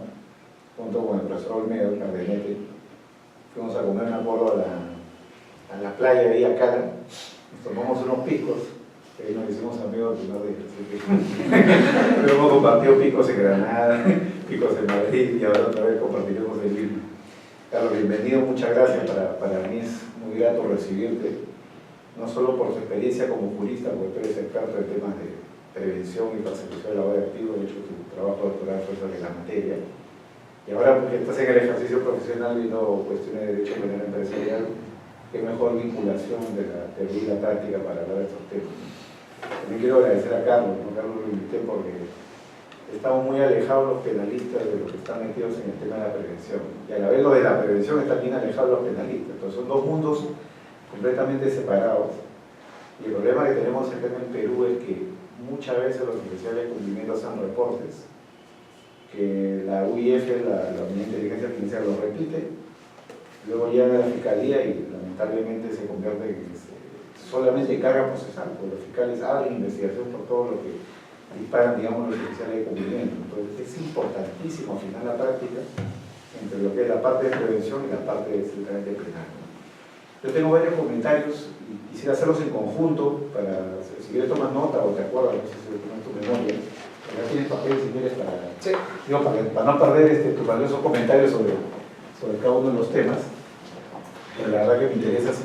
junto con el profesor Olmedo, Cardenete, fuimos a comer, me acuerdo, a la playa de Iyacala, nos tomamos unos picos, que ahí nos hicimos amigos del primer día. Luego hemos compartido picos en Granada, picos en Madrid y ahora otra vez compartiremos en Lima. Carlos, bienvenido, muchas gracias, para mí es muy grato recibirte, no solo por tu experiencia como jurista, porque tú eres experto en temas de prevención y persecución de lavado de activos, de hecho tu trabajo doctoral fue sobre la materia, y ahora porque estás en el ejercicio profesional y no cuestiones de derecho penal empresarial, qué mejor vinculación de la teoría y la práctica para hablar de estos temas. También quiero agradecer a Carlos, ¿no? Carlos lo invité porque estamos muy alejados los penalistas de los que están metidos en el tema de la prevención, y a la vez lo de la prevención está bien alejado de los penalistas, entonces son dos mundos completamente separados. Y el problema que tenemos acá en el Perú es que muchas veces los oficiales de cumplimiento hacen reportes que la UIF, la Unidad de Inteligencia Financiera, los repite, luego llega a la fiscalía y lamentablemente se convierte en solamente carga procesal, porque los fiscales abren investigación por todo lo que disparan, digamos, los oficiales de cumplimiento. Entonces es importantísimo al final la práctica entre lo que es la parte de prevención y la parte estrictamente penal. Yo tengo varios comentarios y quisiera hacerlos en conjunto para, si quieres tomar nota o te acuerdas, no sé si tienes tu memoria, acá tienes papel si quieres para, Sí. digo, para no perder tus valiosos comentarios sobre cada uno de los temas, pero la verdad que me interesa así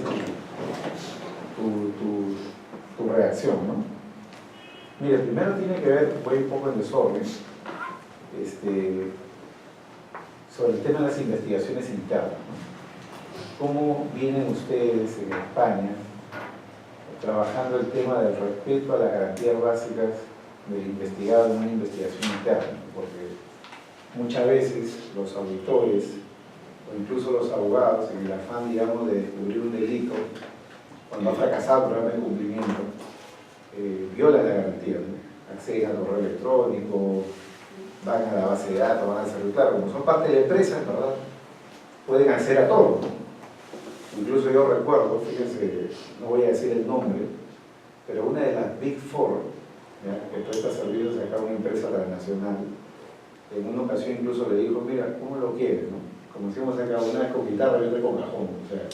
tu reacción, ¿no? Mira, primero tiene que ver, voy un poco en desorden, sobre el tema de las investigaciones internas, ¿no? ¿Cómo vienen ustedes en España trabajando el tema del respeto a las garantías básicas del investigado en una investigación interna? Porque muchas veces los auditores o incluso los abogados, en el afán, digamos, de descubrir un delito, cuando ha fracasado el programa de cumplimiento, violan la garantía, ¿no? Acceden al correo electrónico, van a la base de datos, van al celular, como son parte de la empresa, ¿verdad? Pueden acceder a todo, ¿no? Incluso yo recuerdo, fíjense, no voy a decir el nombre, pero una de las Big Four, ¿ya?, que presta servicios acá a una empresa transnacional, en una ocasión incluso le dijo, mira, ¿cómo lo quieres? ¿No? Como decimos acá, una vez con guitarra y otra con cajón, o sea,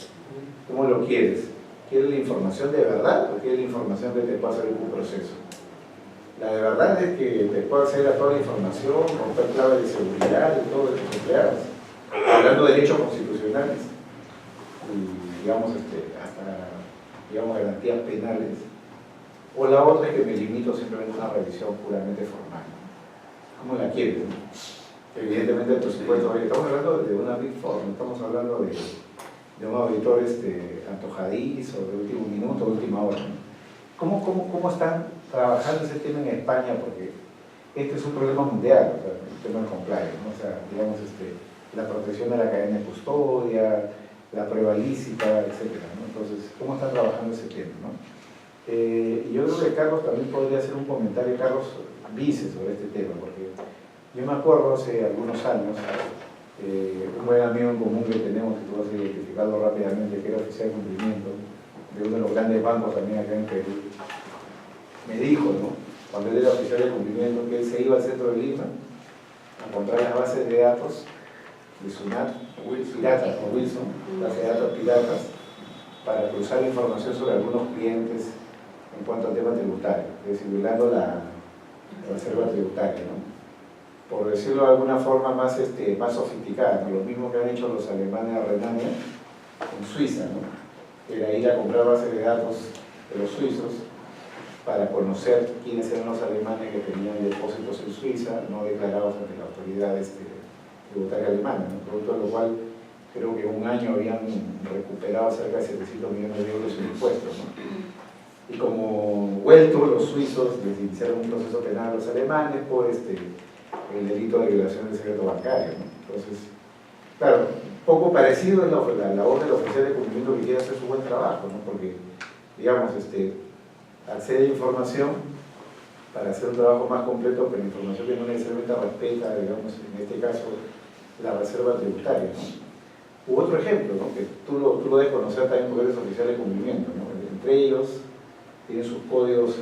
¿cómo lo quieres? ¿Quieres la información de verdad o quieres la información que te pasa en un proceso? La de verdad es que te puedo acceder a toda la información, romper claves de seguridad y todo de tus empleados, hablando de derechos constitucionales y digamos hasta digamos garantías penales, o la otra es que me limito simplemente a una revisión puramente formal. ¿Cómo la quieres? Evidentemente el presupuesto, estamos hablando de una Big Four, no estamos hablando de un auditor antojadizo, de último minuto, de última hora. ¿Cómo están trabajando ese tema en España? Porque este es un problema mundial, o sea, el tema del compliance, ¿no? O sea, digamos, la protección de la cadena de custodia, la prueba lícita, etc., ¿no? Entonces, ¿cómo están trabajando ese tema, ¿no? Yo creo que Carlos también podría hacer un comentario, Carlos Vice, sobre este tema, porque yo me acuerdo hace algunos años, un buen amigo en común que tenemos, que tú vas a identificarlo rápidamente, que era oficial de cumplimiento de uno de los grandes bancos también acá en Perú, me dijo, ¿no?, cuando él era oficial de cumplimiento, que él se iba al centro de Lima a comprar las bases de datos de SUNAT, piratas, o Wilson, bases de datos piratas, para cruzar información sobre algunos clientes en cuanto al tema tributario, es decir, violando la reserva tributaria, ¿no? Por decirlo de alguna forma más sofisticada, ¿no? Lo mismo que han hecho los alemanes de Renania en Suiza, ¿no?, era ir a comprar bases de datos de los suizos para conocer quiénes eran los alemanes que tenían depósitos en Suiza no declarados ante la autoridad tributaria alemana, ¿no? Producto de lo cual creo que en un año habían recuperado cerca de 700 millones de euros en impuestos, ¿no? Y como vuelto los suizos les iniciaron un proceso penal a los alemanes por el delito de violación del secreto bancario, ¿no? Entonces, claro, poco parecido es la labor del oficial de cumplimiento que quiere hacer su buen trabajo, ¿no? Porque, digamos, accede a información para hacer un trabajo más completo, pero información que no necesariamente respeta, digamos, en este caso, la reserva tributaria, ¿no? U otro ejemplo, ¿no?, que tú lo debes conocer también porque eres oficial de cumplimiento, ¿no? Entre ellos tienen sus códigos,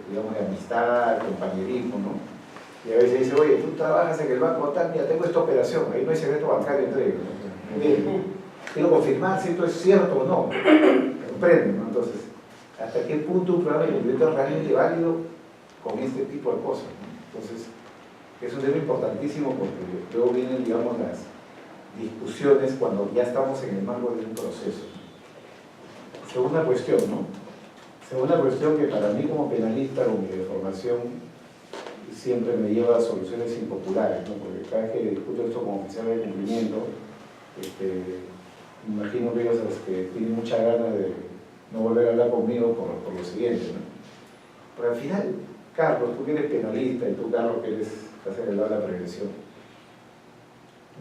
digamos, de amistad, compañerismo, ¿no? Y a veces dice, oye, tú trabajas en el banco tal, mira, tengo esta operación, ahí no hay secreto bancario entre ellos, ¿no? Quiero confirmar si esto es cierto o no, comprenden, ¿no? Entonces, ¿hasta qué punto un programa de cumplimiento es realmente válido con este tipo de cosas, ¿no? Entonces, es un tema importantísimo porque luego vienen, digamos, las discusiones cuando ya estamos en el marco de un proceso. segunda cuestión, ¿no? Segunda cuestión que para mí como penalista, con mi formación, siempre me lleva a soluciones impopulares, ¿no? Porque cada vez que discuto esto como oficial de cumplimiento, me imagino que ellos tienen mucha gana de no volver a hablar conmigo por lo siguiente, ¿no? Pero al final, Carlos, tú que eres penalista y tú, Carlos, que estás en el lado de la prevención,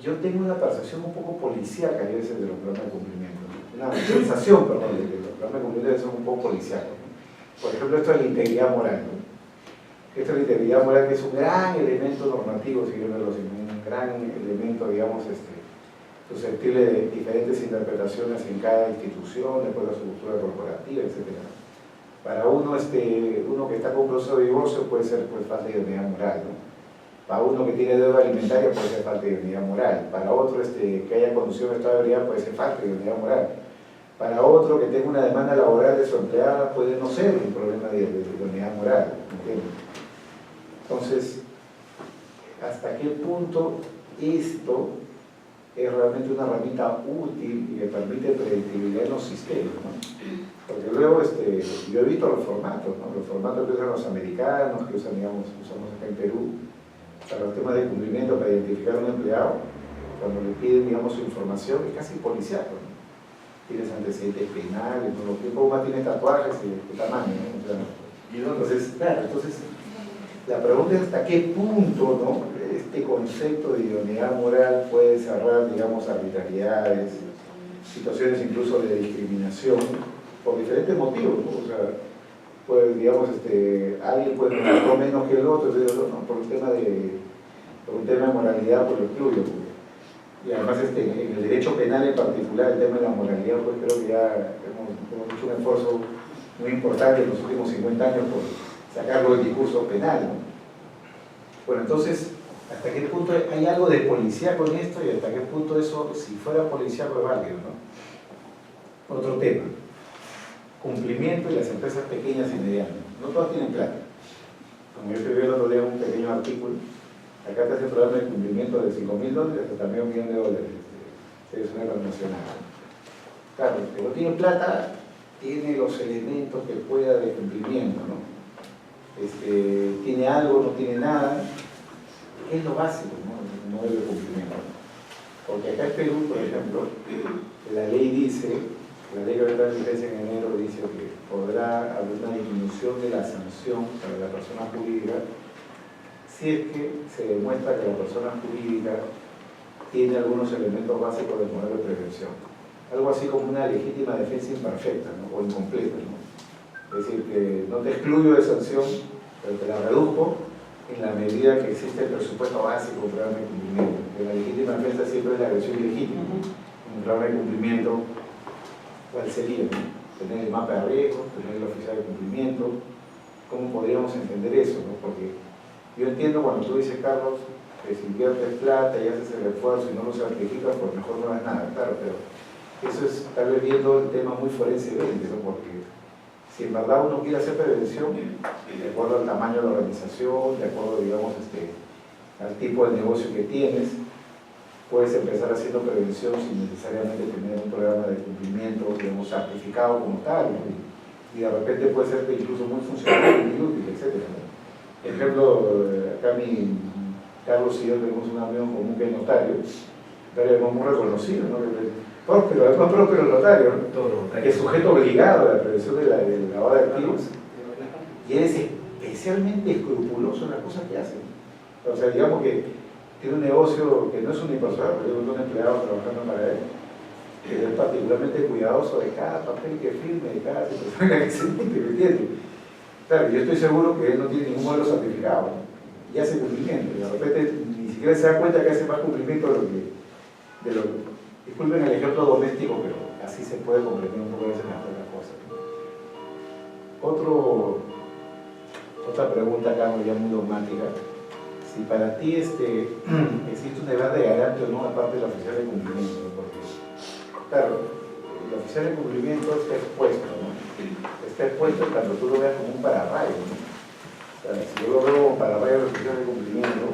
yo tengo una percepción un poco policíaca a veces de los programas de cumplimiento, ¿no? Una sensación, perdón, de que los programas de cumplimiento son un poco policíacos, ¿no? Por ejemplo, esto de la integridad moral, ¿no? Esto de la integridad moral, que es un gran elemento normativo, si yo verlo así, un gran elemento, digamos, susceptible de diferentes interpretaciones en cada institución, de acuerdo a su cultura corporativa, etc. Para uno, uno que está con un proceso de divorcio puede ser pues, falta de idoneidad moral, ¿no? Para uno que tiene deuda alimentaria puede ser falta de idoneidad moral. Para otro que haya conducido en estado de ebriedad puede ser falta de idoneidad moral. Para otro que tenga una demanda laboral de su empleada puede no ser un problema de idoneidad moral, ¿entiendes? Entonces, ¿hasta qué punto esto es realmente una herramienta útil y que permite predictibilidad en los sistemas, ¿no? Porque luego yo he visto los formatos, ¿no? Los formatos que usan los americanos, que usan, digamos, usamos acá en Perú, para los temas de cumplimiento, para identificar a un empleado, cuando le piden, digamos, su información, es casi policiaco, ¿no? Tienes antecedentes penales, ¿no? Los tipos más tienen tatuajes y de tamaño, ¿no? O sea, entonces, claro, la pregunta es hasta qué punto, ¿no? Este concepto de idoneidad moral puede cerrar, digamos, arbitrariedades, situaciones incluso de discriminación, por diferentes motivos, ¿no? O sea, pues, digamos, alguien puede ganar menos que el otro, entonces, no, por un tema de moralidad, pues lo excluyo. Y además, en el derecho penal en particular, el tema de la moralidad, pues creo que ya hemos hecho un esfuerzo muy importante en los últimos 50 años por sacarlo del discurso penal, ¿no? Bueno, entonces, ¿hasta qué punto hay algo de policía con esto y hasta qué punto eso, si fuera policíaco, es válido, ¿no? Otro tema, cumplimiento y las empresas pequeñas y medianas. No todas tienen plata. Como yo escribí el otro día un pequeño artículo, acá te hace un programa de cumplimiento de $5.000 hasta también $1 millón, es una transnacional. Claro, el que no tiene plata tiene los elementos que pueda de cumplimiento, ¿no? Tiene algo, no tiene nada, ¿qué es lo básico, ¿no? El modelo de cumplimiento. Porque acá en Perú, por ejemplo, la ley dice, la ley que entra en vigencia en enero dice que podrá haber una disminución de la sanción para la persona jurídica si es que se demuestra que la persona jurídica tiene algunos elementos básicos del modelo de prevención. Algo así como una legítima defensa imperfecta, ¿no? O incompleta, ¿no? Es decir, que no te excluyo de sanción, pero te la reduzco en la medida que existe el presupuesto básico del programa de cumplimiento. Que la legítima defensa siempre es la agresión ilegítima. En un programa de cumplimiento, ¿cuál sería? ¿No? Tener el mapa de riesgo, tener el oficial de cumplimiento. ¿Cómo podríamos entender eso, ¿no? Porque yo entiendo cuando tú dices, Carlos, que si inviertes plata y haces el esfuerzo y no lo certificas, pues mejor no hagas nada, claro, pero eso es tal vez viendo el tema muy forense, ¿no? Porque si en verdad uno quiere hacer prevención, de acuerdo al tamaño de la organización, de acuerdo, digamos, al tipo de negocio que tienes, puedes empezar haciendo prevención sin necesariamente tener un programa de cumplimiento, digamos, certificado como tal, ¿no? Y de repente puede ser incluso muy funcional, muy útil, etc. Por ejemplo, acá Carlos y yo tenemos un amigo en común que es notario, muy reconocido, ¿no? Próspero, además próspero notario, ¿no? Que es sujeto obligado a la prevención del lavado de activos y él es especialmente escrupuloso en las cosas que hace. O sea, digamos que tiene un negocio que no es unipersonal, pero es un empleado trabajando para él, que es particularmente cuidadoso de cada papel que firme, de cada situación que se emite, ¿me entiendes? Claro, yo estoy seguro que él no tiene ningún modelo certificado, ¿no? Y hace cumplimiento, y de repente ni siquiera se da cuenta que hace más cumplimiento de lo que disculpen el ejemplo doméstico, pero así se puede comprender un poco mejor las cosas. Otra pregunta acá, ya muy dogmática. Si para ti existe un deber de garante o no aparte del oficial de cumplimiento, ¿no? Porque, claro, el oficial de cumplimiento está expuesto, ¿no? Está expuesto cuando tú lo veas como un pararrayo, ¿no? O sea, si yo lo veo como pararrayo del oficial de cumplimiento,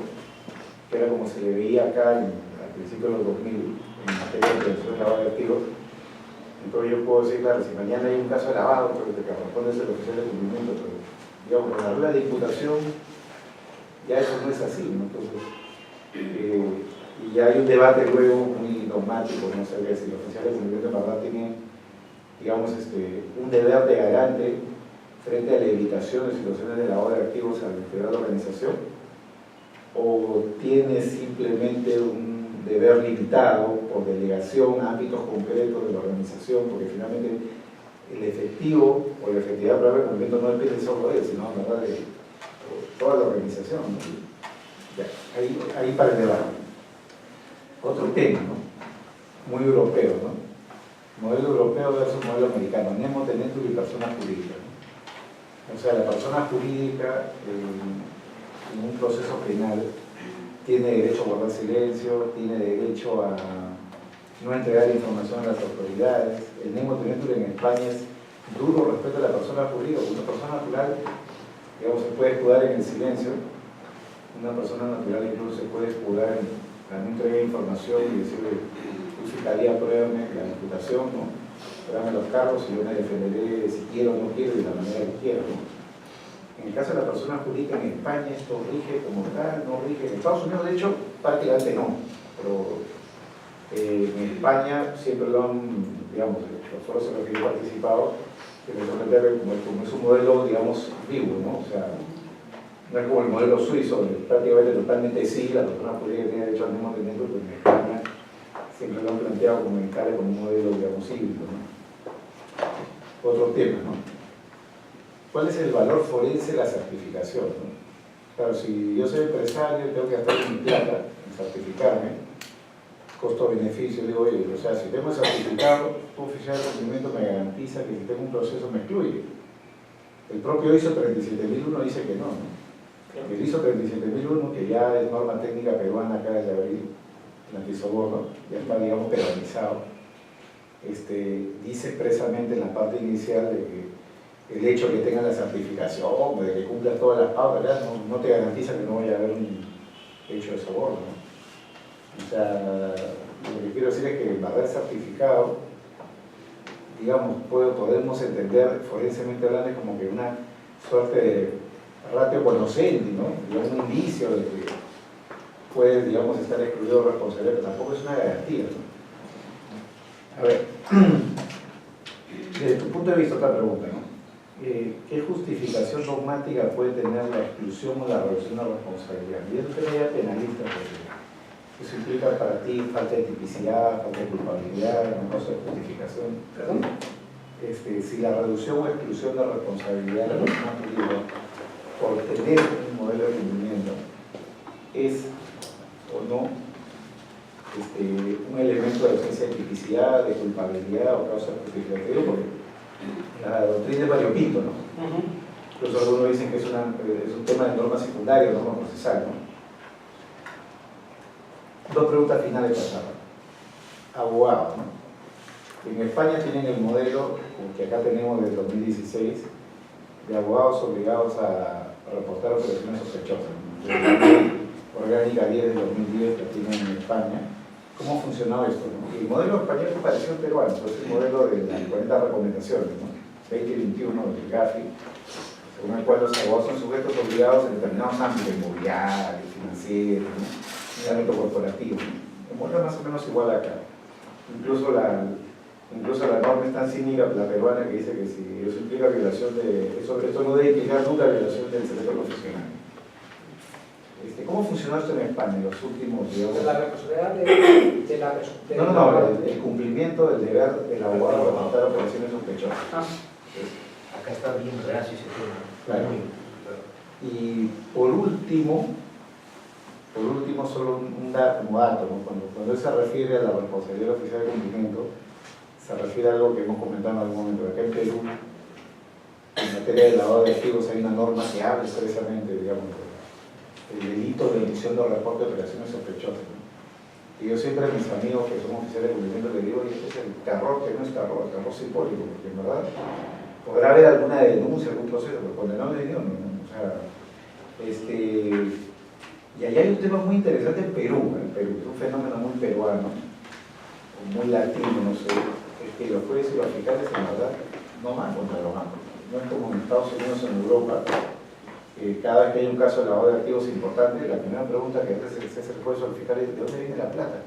que era como se le veía acá al principio de los 2000, en materia de prevención de lavado de activos, Entonces yo puedo decir, claro, si mañana hay un caso de lavado, pues te corresponde ser el oficial de cumplimiento, pero digamos, con la regla de imputación ya eso no es así, ¿no? Entonces, y ya hay un debate luego muy dogmático, no sé si el oficial de cumplimiento de verdad tiene, digamos, un deber de garante frente a la evitación de situaciones de lavado de activos al interior de la organización, o tiene simplemente un deber limitado por delegación a ámbitos concretos de la organización, porque finalmente el efectivo o la efectividad para el cumplimiento no depende solo de él, sino en verdad de toda la organización, ¿no? Ya, ahí para el debate. Otro tema, ¿no? Muy europeo, ¿no? Modelo europeo versus modelo americano, nemo, tenetur y persona jurídica, ¿no? O sea, la persona jurídica en un proceso penal tiene derecho a guardar silencio, tiene derecho a no entregar información a las autoridades. El nemo tenetur en España es duro respecto a la persona jurídica, porque una persona natural, digamos, se puede escudar en el silencio, una persona natural incluso se puede escudar en la no entrega de información y decirle, tu fiscalía pruébame la imputación, ¿no? Pruébame los cargos y yo me defenderé si quiero o no quiero y de la manera que quiero, ¿no? En el caso de la persona jurídica en España esto rige como tal, no rige. En Estados Unidos de hecho prácticamente no, pero en España siempre lo han, digamos, los foros en los que yo he participado, que me sorprende como es un modelo, digamos, vivo, ¿no? O sea, no es como el modelo suizo, donde prácticamente totalmente sí, la persona jurídica tiene derecho al mismo teniendo, pero en España siempre lo han planteado como como un modelo, digamos, híbrido, ¿no? Otro tema, ¿no? ¿Cuál es el valor forense de la certificación, ¿no? Claro, si yo soy empresario, tengo que gastar mi plata en certificarme, costo-beneficio, digo, oye, o sea, si tengo el certificado, un oficial de cumplimiento me garantiza que si tengo un proceso me excluye. El propio ISO 37001 dice que no, ¿no? El ISO 37001, que ya es norma técnica peruana acá desde abril, el antisoborno, ya está, digamos, peruanizado, dice expresamente en la parte inicial de que el hecho de que tenga la certificación, de que cumplas todas las pautas, no te garantiza que no vaya a haber un hecho de soborno, ¿no? O sea, lo que quiero decir es que el haber certificado, digamos, podemos entender forensemente hablando es como que una suerte de ratio conocente, ¿no? Digamos, un indicio de que puede, digamos, estar excluido de responsabilidad, pero tampoco es una garantía, ¿no? A ver, desde tu punto de vista, otra pregunta, ¿no? ¿Qué justificación dogmática puede tener la exclusión o la reducción de responsabilidad? Y eso sería penalista, porque eso implica para ti falta de tipicidad, falta de culpabilidad, no causa de justificación. ¿Perdón? Si la reducción o exclusión de responsabilidad de la persona jurídica por tener un modelo de cumplimiento es o no un elemento de ausencia de tipicidad, de culpabilidad o causa de justificación, porque la doctrina es variopinto, ¿no? Incluso algunos dicen que es un tema de norma secundaria, norma procesal, ¿no? Dos preguntas finales pasadas. Abogado, ¿no? En España tienen el modelo que acá tenemos desde 2016 de abogados obligados a reportar operaciones sospechosas, ¿no? La ley orgánica 10 de 2010 que tienen en España. ¿Cómo funcionaba esto, no? El modelo español es parecido al peruano, es el modelo de las 40 recomendaciones, ¿no? 20 y 21 del GAFI, según el cual los abogados son sujetos obligados en determinados ámbitos, inmobiliarios, financieros, ¿no? En el ámbito corporativo. El modelo es más o menos igual acá. Incluso la norma es tan cínica, la peruana, que dice que si eso implica violación de... Esto no debe implicar nunca violación del secreto profesional. ¿Cómo funcionó esto en España en los últimos, digamos? De la responsabilidad de la No, el cumplimiento del deber del abogado de reportar operaciones sospechosas. Acá está bien reacio ese tema. Claro. Y por último, solo un dato, como dato, ¿no? Cuando se refiere a la responsabilidad oficial de cumplimiento, se refiere a algo que hemos comentado en algún momento. Acá en Perú, en materia de lavado de activos, hay una norma que habla expresamente, digamos, el delito de emisión de reporte de operaciones sospechosas, ¿no? Y yo siempre a mis amigos que son oficiales de cumplimiento les digo, este es el terror que no es terror, el terror simbólico, porque en verdad podrá haber alguna denuncia, algún proceso, pero condenado de Dios, ¿no? O sea, y allá hay un tema muy interesante en Perú, es un fenómeno muy peruano, o muy latino, no sé, que los jueces y los fiscales en verdad no van contra los bancos. No es como en Estados Unidos o en Europa. Cada vez que hay un caso de lavado de activos importante, la primera pregunta que hace el juez o el fiscal es ¿de dónde viene la plata?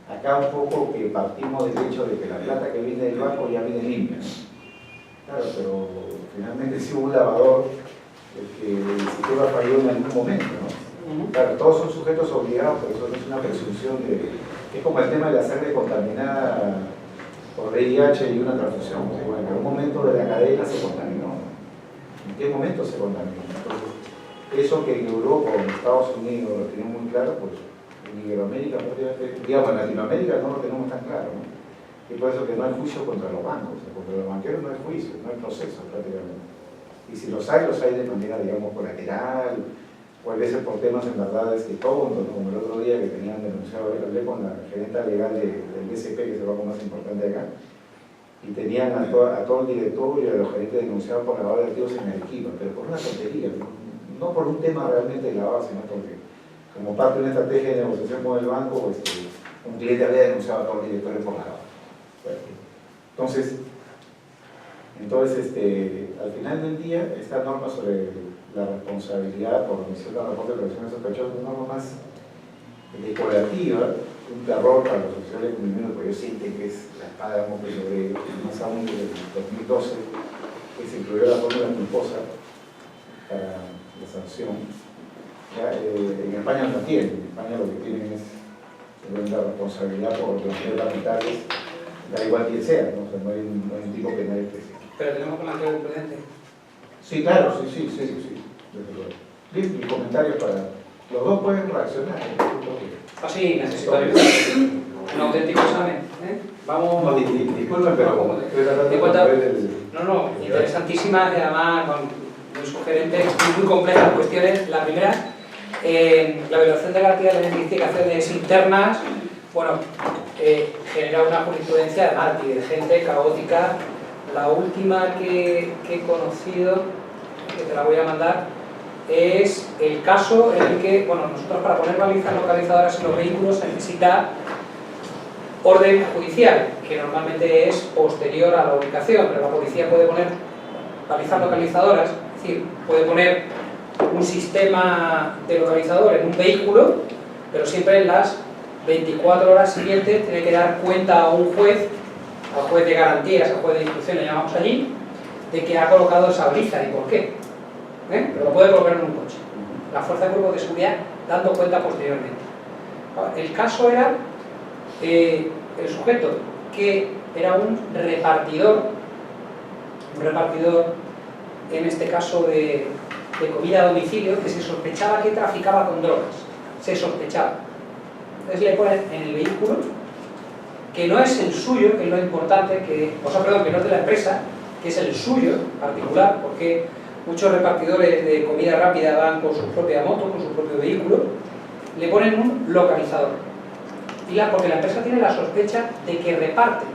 Acá un poco que partimos del hecho de que la plata que viene del banco ya viene limpia, ¿no? Claro, pero finalmente sí hubo un lavador que el sistema falló en algún momento, ¿no? Claro, todos son sujetos obligados, pero eso no es una presunción de... Es como el tema de la sangre contaminada por VIH y una transfusión. Bueno, en algún momento de la cadena se contaminó. ¿En qué momento se contaminó? Entonces, eso que en Europa o en Estados Unidos lo tienen muy claro, pues en Iberoamérica, digamos en Latinoamérica no lo tenemos tan claro, ¿no? Y por eso que no hay juicio contra los bancos, o sea, contra los banqueros no hay juicio, no hay proceso prácticamente. Y si los hay de manera, digamos, colateral, o a veces por temas en verdad tontos, ¿no? Como el otro día que tenían denunciado, hablé con la gerenta legal del BCP, que es el banco más importante de acá, y tenían a todo el directorio y a los gerentes denunciados por lavado de activos en Arequipa, pero por una tontería, no por un tema realmente de lavado, sino porque como parte de una estrategia de negociación con el banco, un cliente había denunciado a todo el directorio por lavado. Entonces, al final del día, esta norma sobre la responsabilidad por omisión de reporte de operaciones sospechosas es una norma más decorativa, un terror para los oficiales de cumplimiento, porque ellos sienten que es la espada de Damocles sobre ellos, más aún desde el 2012, que se incluyó la fórmula culposa para la sanción. Ya, en España no tienen, en España lo que tienen es la responsabilidad por los capitales, da igual quien sea, ¿no? O sea, no hay un tipo penal específico. Pero tenemos que mantener el prudente. Sí, claro, sí, desde luego. Bien, mis comentarios para... Los dos pueden reaccionar. Sí, necesito un auténtico examen. Vamos... No, disculpen, pero estoy tratando de ver No, interesantísimas y además muy sugerentes y muy complejas cuestiones. La primera, la violación de garantía de las investigaciones internas, bueno, genera una jurisprudencia además divergente, caótica. La última que he conocido, que te la voy a mandar, es el caso en el que, bueno, nosotros para poner balizas localizadoras en los vehículos se necesita orden judicial, que normalmente es posterior a la ubicación, pero la policía puede poner balizas localizadoras, es decir, puede poner un sistema de localizador en un vehículo, pero siempre en las 24 horas siguientes tiene que dar cuenta a un juez, al juez de garantías, al juez de instrucción, le llamamos allí, de que ha colocado esa baliza y por qué. Pero lo puede colocar en un coche. La fuerza de cuerpo de seguridad dando cuenta posteriormente. El caso era el sujeto que era un repartidor en este caso de comida a domicilio, que se sospechaba que traficaba con drogas. Se sospechaba. Entonces le ponen en el vehículo, que no es el suyo, que es lo importante, que no es de la empresa, que es el suyo particular, porque muchos repartidores de comida rápida van con su propia moto, con su propio vehículo, le ponen un localizador. Porque la empresa tiene la sospecha de que reparte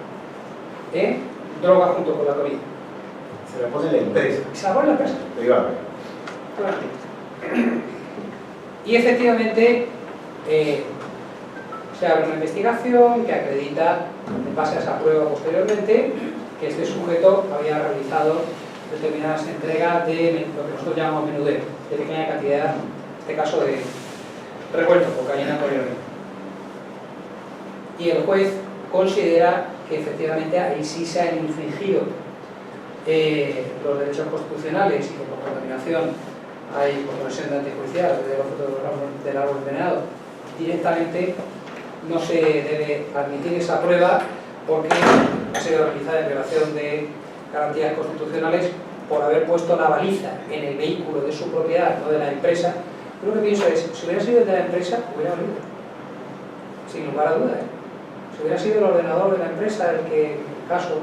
droga junto con la comida. Se la pone la empresa. Se la pone la empresa. Privada. Y efectivamente se abre una investigación que acredita, en base a esa prueba posteriormente, que este sujeto había realizado determinadas entregas de lo que nosotros llamamos menudeo, de pequeña cantidad, en este caso de revuelto, cocaína con heroína. Y el juez considera que efectivamente ahí sí se han infringido los derechos constitucionales y que por contaminación hay conversión de antijudicial del objeto del árbol envenenado. Directamente no se debe admitir esa prueba porque ha sido realizada en violación de garantías constitucionales por haber puesto la baliza en el vehículo de su propiedad, no de la empresa. Yo lo que pienso es, si hubiera sido de la empresa, hubiera valido, sin lugar a dudas. Si hubiera sido el ordenador de la empresa el que, en el caso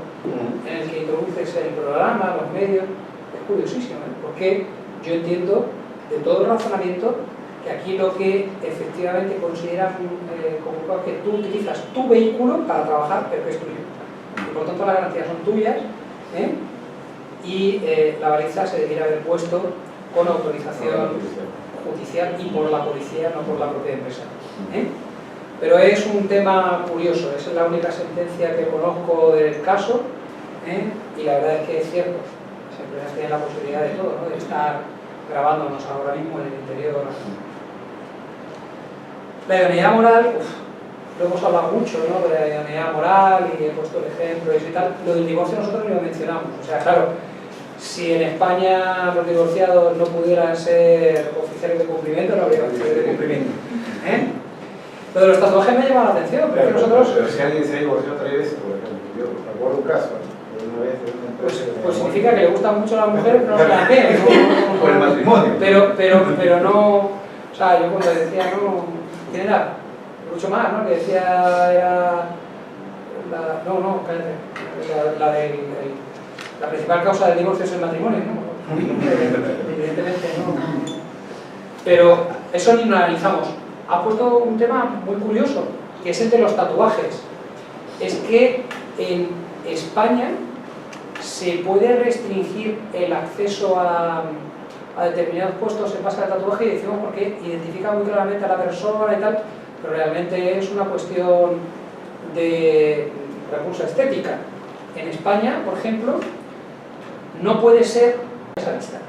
en el que introduces el programa, los medios, es curiosísimo, porque yo entiendo de todo el razonamiento que aquí lo que efectivamente consideran como que tú utilizas tu vehículo para trabajar, pero que es tuyo. Y por tanto las garantías son tuyas, y la baliza se debiera haber puesto con autorización judicial y por la policía, no por la propia empresa. Pero es un tema curioso, esa es la única sentencia que conozco del caso, y la verdad es que es cierto, las empresas tienen la posibilidad de todo, ¿no? De estar grabándonos ahora mismo en el interior. La idoneidad moral, lo hemos hablado mucho, ¿no? De la idoneidad moral, y he puesto el ejemplo y tal. Lo del divorcio nosotros ni lo mencionamos, o sea, claro, si en España los divorciados no pudieran ser oficiales de cumplimiento, no habría oficiales de cumplimiento. Lo de los tatuajes me llama la atención, porque nosotros... Pero si alguien se ha divorciado 3 veces, por ejemplo, yo recuerdo un caso, una vez de una empresa... Pues significa que le gustan mucho a las mujeres, pero no se las ve, ¿no? Por el matrimonio. Pero no... O sea, yo cuando decía, no... ¿Quién era? Mucho más, ¿no? Que decía, era... No, cállate. La principal causa del divorcio es el matrimonio, ¿no? Evidentemente no. Pero eso ni lo analizamos. Ha puesto un tema muy curioso, que es el de los tatuajes. Es que en España se puede restringir el acceso a determinados puestos en base al tatuaje, y decimos porque identifica muy claramente a la persona y tal, pero realmente es una cuestión de recurso estética. En España, por ejemplo, no puede ser esa lista.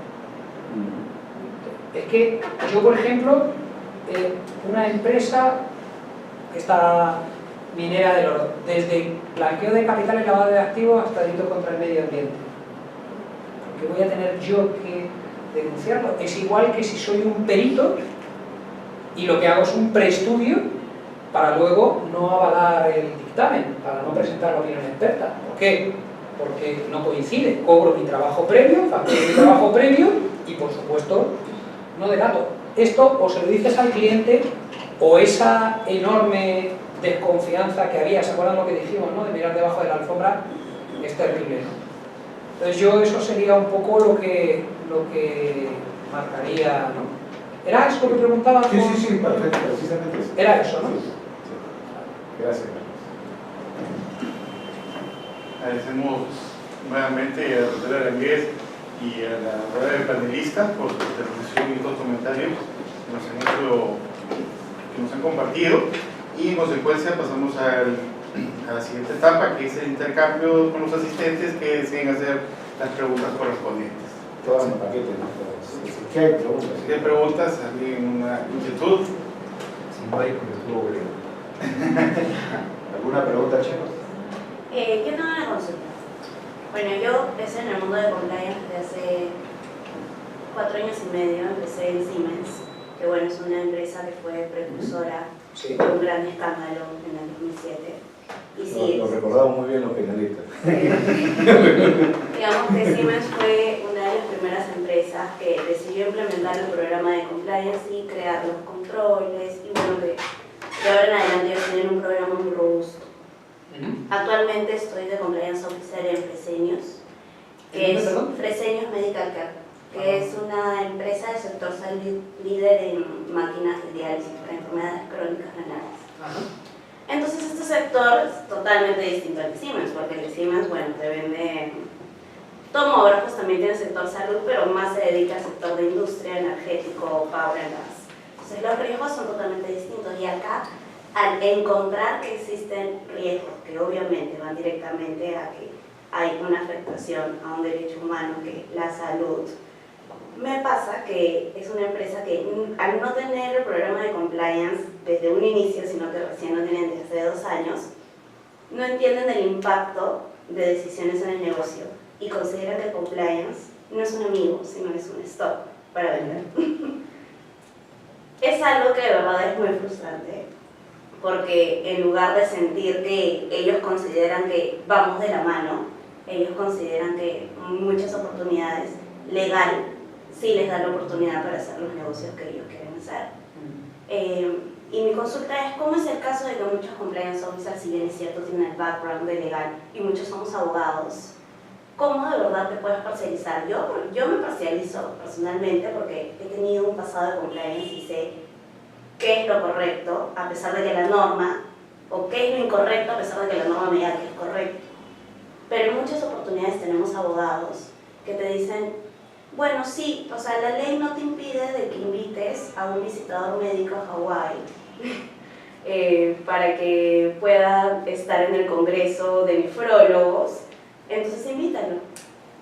Es que yo, por ejemplo, una empresa, esta minera del oro, desde blanqueo de capitales, lavado de activos hasta delito contra el medio ambiente, ¿por qué voy a tener yo que denunciarlo? Es igual que si soy un perito y lo que hago es un preestudio para luego no avalar el dictamen, para no presentar la opinión experta. ¿Por qué? Porque no coincide. Cobro mi trabajo previo, facturo mi trabajo previo y, por supuesto, no delato. Esto o se lo dices al cliente, o esa enorme desconfianza que había, ¿se acuerdan lo que dijimos, ¿no? De mirar debajo de la alfombra? Es terrible, ¿no? Entonces yo eso sería un poco lo que marcaría, ¿no? ¿Era eso lo que preguntabas? Sí, perfecto, precisamente eso. Era eso, ¿no? Sí. Gracias. Agradecemos nuevamente a la doctora Aranguez y a la rueda de panelistas por su intervención y los comentarios que nos han compartido, y en consecuencia pasamos a la siguiente etapa, que es el intercambio con los asistentes que deseen hacer las preguntas correspondientes. Todas en paquete, ¿no? ¿Qué hay preguntas? Si hay preguntas, ¿alguien una inquietud? Si no hay, pues estuvo breve. ¿Alguna pregunta, chicos? Yo tengo una consulta. Bueno, yo empecé en el mundo de compliance desde hace 4 años y medio. Empecé en Siemens, que bueno, es una empresa que fue precursora de un gran escándalo en el 2007. Y sí, lo recordamos muy bien los penalistas. Digamos que Siemens fue una de las primeras empresas que decidió implementar el programa de compliance y crear los controles, y bueno, de ahora en adelante ellos tienen un programa muy robusto. Actualmente estoy de compliance officer en Fresenius, que es Fresenius Medical Care, que es una empresa del sector salud líder en máquinas de diálisis para enfermedades crónicas renales. Entonces este sector es totalmente distinto al de Siemens, porque el de Siemens, bueno, te vende tomógrafos, también tiene sector salud, pero más se dedica al sector de industria, energético, power and gas. Entonces los riesgos son totalmente distintos, y acá, al encontrar que existen riesgos que obviamente van directamente a que hay una afectación a un derecho humano, que la salud, me pasa que es una empresa que al no tener el programa de compliance desde un inicio, sino que recién lo tienen desde hace 2 años, no entienden el impacto de decisiones en el negocio y consideran que el compliance no es un amigo, sino es un stock para vender. Es algo que de verdad es muy frustrante, porque en lugar de sentir que ellos consideran que vamos de la mano, ellos consideran que muchas oportunidades legal sí les dan la oportunidad para hacer los negocios que ellos quieren hacer. Y mi consulta es, ¿cómo es el caso de que muchos compliance officers, si bien es cierto, tienen el background de legal y muchos somos abogados? ¿Cómo de verdad te puedes parcializar? Yo me parcializo personalmente porque he tenido un pasado de compliance y sé qué es lo correcto a pesar de que la norma, o qué es lo incorrecto a pesar de que la norma me diga que es correcto. Pero en muchas oportunidades tenemos abogados que te dicen, bueno, sí, o sea, la ley no te impide de que invites a un visitador médico a Hawái, para que pueda estar en el Congreso de Nefrólogos, entonces invítalo.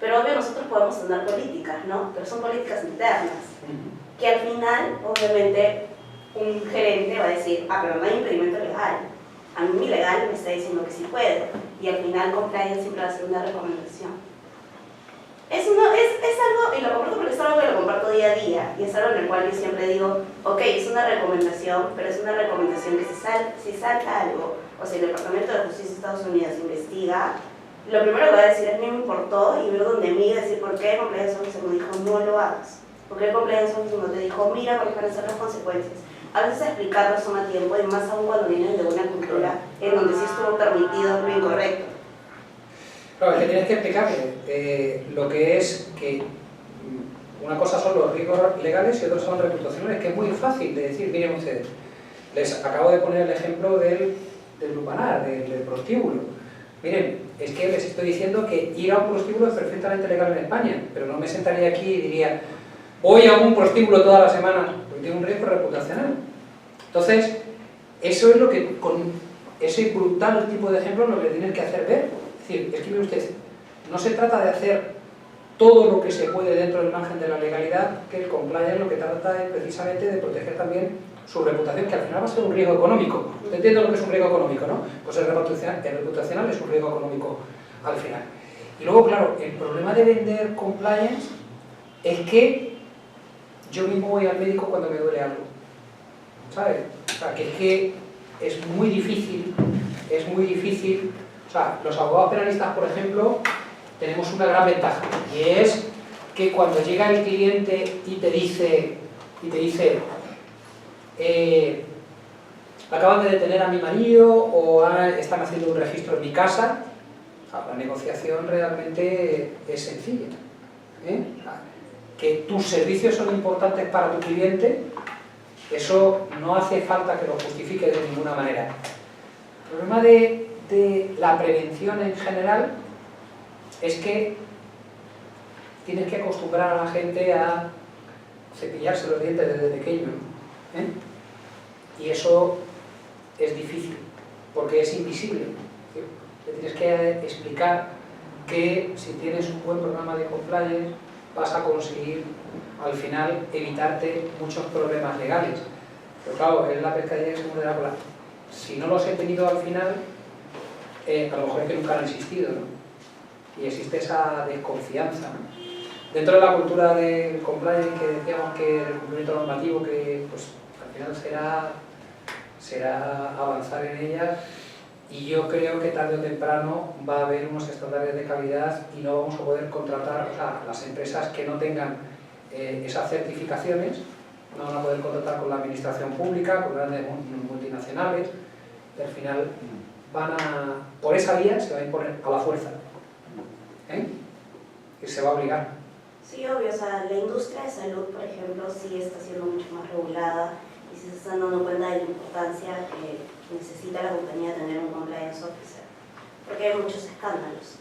Pero obvio nosotros podemos tener políticas, ¿no? Pero son políticas internas, que al final, obviamente, un gerente va a decir, ah, pero no hay impedimento legal. A mí mi legal me está diciendo que sí puedo. Y al final compliance siempre va a ser una recomendación. Es algo, y lo comparto porque es algo que lo comparto día a día, y es algo en el cual yo siempre digo, ok, es una recomendación, pero es una recomendación que si salta algo, o si el Departamento de Justicia de Estados Unidos investiga, lo primero que va a decir es, no me importó, y ver donde mí decir, ¿por qué el compliance officer me dijo, no lo hagas? ¿Por qué el compliance officer no te dijo, mira cuáles van a ser las consecuencias? A veces explicarlos toma tiempo, y más aún cuando vienen de una cultura en donde sí estuvo permitido lo incorrecto. Claro, es que tienes que explicarle lo que es que una cosa son los riesgos legales y otros son reputacionales, que es muy fácil de decir. Miren ustedes, les acabo de poner el ejemplo del lupanar, del prostíbulo. Miren, es que les estoy diciendo que ir a un prostíbulo es perfectamente legal en España, pero no me sentaría aquí y diría, voy a un prostíbulo toda la semana, porque tiene un riesgo reputacional. Entonces, eso es lo que, con ese brutal tipo de ejemplo, lo que tienen que hacer ver. Es decir, es que mire usted, no se trata de hacer todo lo que se puede dentro del margen de la legalidad, que el compliance lo que trata es precisamente de proteger también su reputación, que al final va a ser un riesgo económico. ¿Usted entiende lo que es un riesgo económico, no? Pues el reputacional es un riesgo económico al final. Y luego, claro, el problema de vender compliance es que yo mismo voy al médico cuando me duele algo, ¿sabes? O sea, que es muy difícil, o sea, los abogados penalistas, por ejemplo, tenemos una gran ventaja, y es que cuando llega el cliente y te dice acaban de detener a mi marido o están haciendo un registro en mi casa, la negociación realmente es sencilla. Que tus servicios son importantes para tu cliente, eso no hace falta que lo justifique de ninguna manera. El problema de la prevención en general es que tienes que acostumbrar a la gente a cepillarse los dientes desde pequeño, y eso es difícil porque es invisible. Le tienes que explicar que si tienes un buen programa de compliance vas a conseguir al final evitarte muchos problemas legales. Pero claro, es la pescadilla que se muerde la cola. Si no los he tenido al final, a lo mejor es que nunca han existido, ¿no? Y existe esa desconfianza, ¿no? Dentro de la cultura del compliance, que decíamos que el cumplimiento normativo, que pues al final será avanzar en ella, y yo creo que tarde o temprano va a haber unos estándares de calidad y no vamos a poder contratar, o sea, las empresas que no tengan esas certificaciones no van a poder contratar con la administración pública, con grandes multinacionales, y al final por esa vía se va a imponer a la fuerza, y se va a obligar. Sí, obvio, o sea, la industria de salud, por ejemplo, sí está siendo mucho más regulada y se están dando cuenta de la importancia que necesita la compañía tener un compliance officer, porque hay muchos escándalos.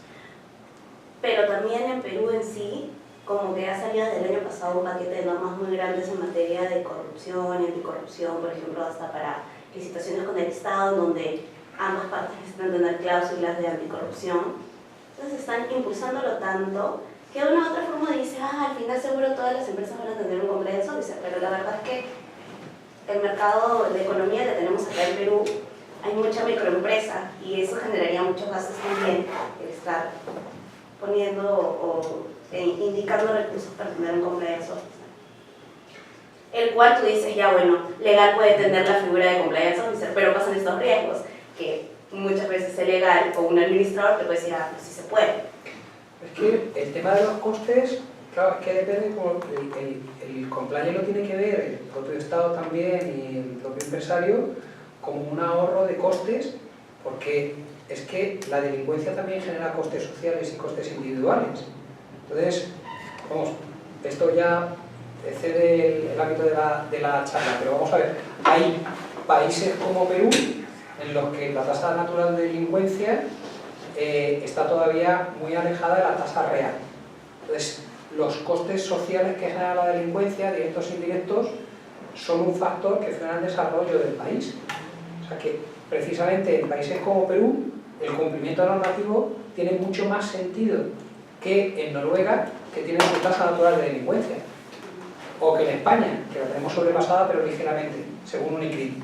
Pero también en Perú en sí, como que ha salido desde el año pasado un paquete de normas muy grandes en materia de corrupción y anticorrupción, por ejemplo, hasta para licitaciones con el Estado, donde ambas partes necesitan tener cláusulas de anticorrupción. Entonces están impulsándolo tanto que de una u otra forma dice, al final seguro todas las empresas van a tener un compliance officer, pero la verdad es que el mercado de economía que tenemos acá en Perú, hay mucha microempresa y eso generaría muchos gastos también, el estar poniendo o indicando recursos para tener un compliance officer. El cual tú dices, ya bueno, legal puede tener la figura de compliance officer, pero pasan estos riesgos, que muchas veces el legal o un administrador te puede decir, pues sí se puede. Es que el tema de los costes, claro, es que depende, como el compliance lo tiene que ver el propio Estado también y el propio empresario como un ahorro de costes, porque es que la delincuencia también genera costes sociales y costes individuales. Entonces, vamos, esto ya excede el ámbito de la charla, pero vamos a ver, hay países como Perú en los que la tasa natural de delincuencia está todavía muy alejada de la tasa real. Entonces, los costes sociales que genera la delincuencia, directos e indirectos, son un factor que frena el desarrollo del país. O O sea que precisamente en países como Perú el cumplimiento normativo tiene mucho más sentido que en Noruega, que tiene su tasa natural de delincuencia, o que en España, que la tenemos sobrepasada pero ligeramente, según Unicredit.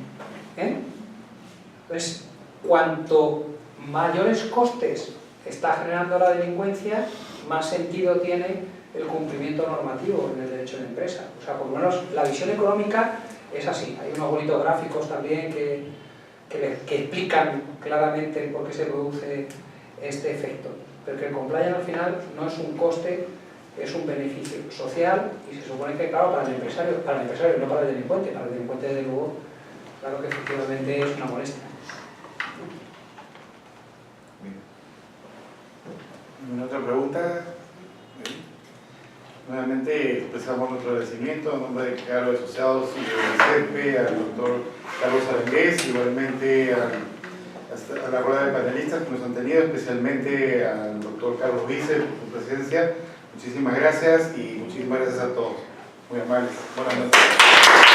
Entonces, cuanto mayores costes está generando la delincuencia, más sentido tiene el cumplimiento normativo en el derecho de empresa. O sea, por lo menos la visión económica es así. Hay unos bonitos gráficos también que explican claramente por qué se produce este efecto. Pero que el compliance al final no es un coste, es un beneficio social y se supone que, claro, para el empresario no para el delincuente. Para el delincuente, desde luego, claro que efectivamente es una molestia. ¿Alguna otra pregunta? Nuevamente expresamos nuestro agradecimiento en nombre de Carlos de Asociados y de CEPE, al doctor Carlos Arangués, igualmente a la rueda de panelistas que nos han tenido, especialmente al doctor Carlos Vice por su presencia. Muchísimas gracias y muchísimas gracias a todos. Muy amables. Buenas noches.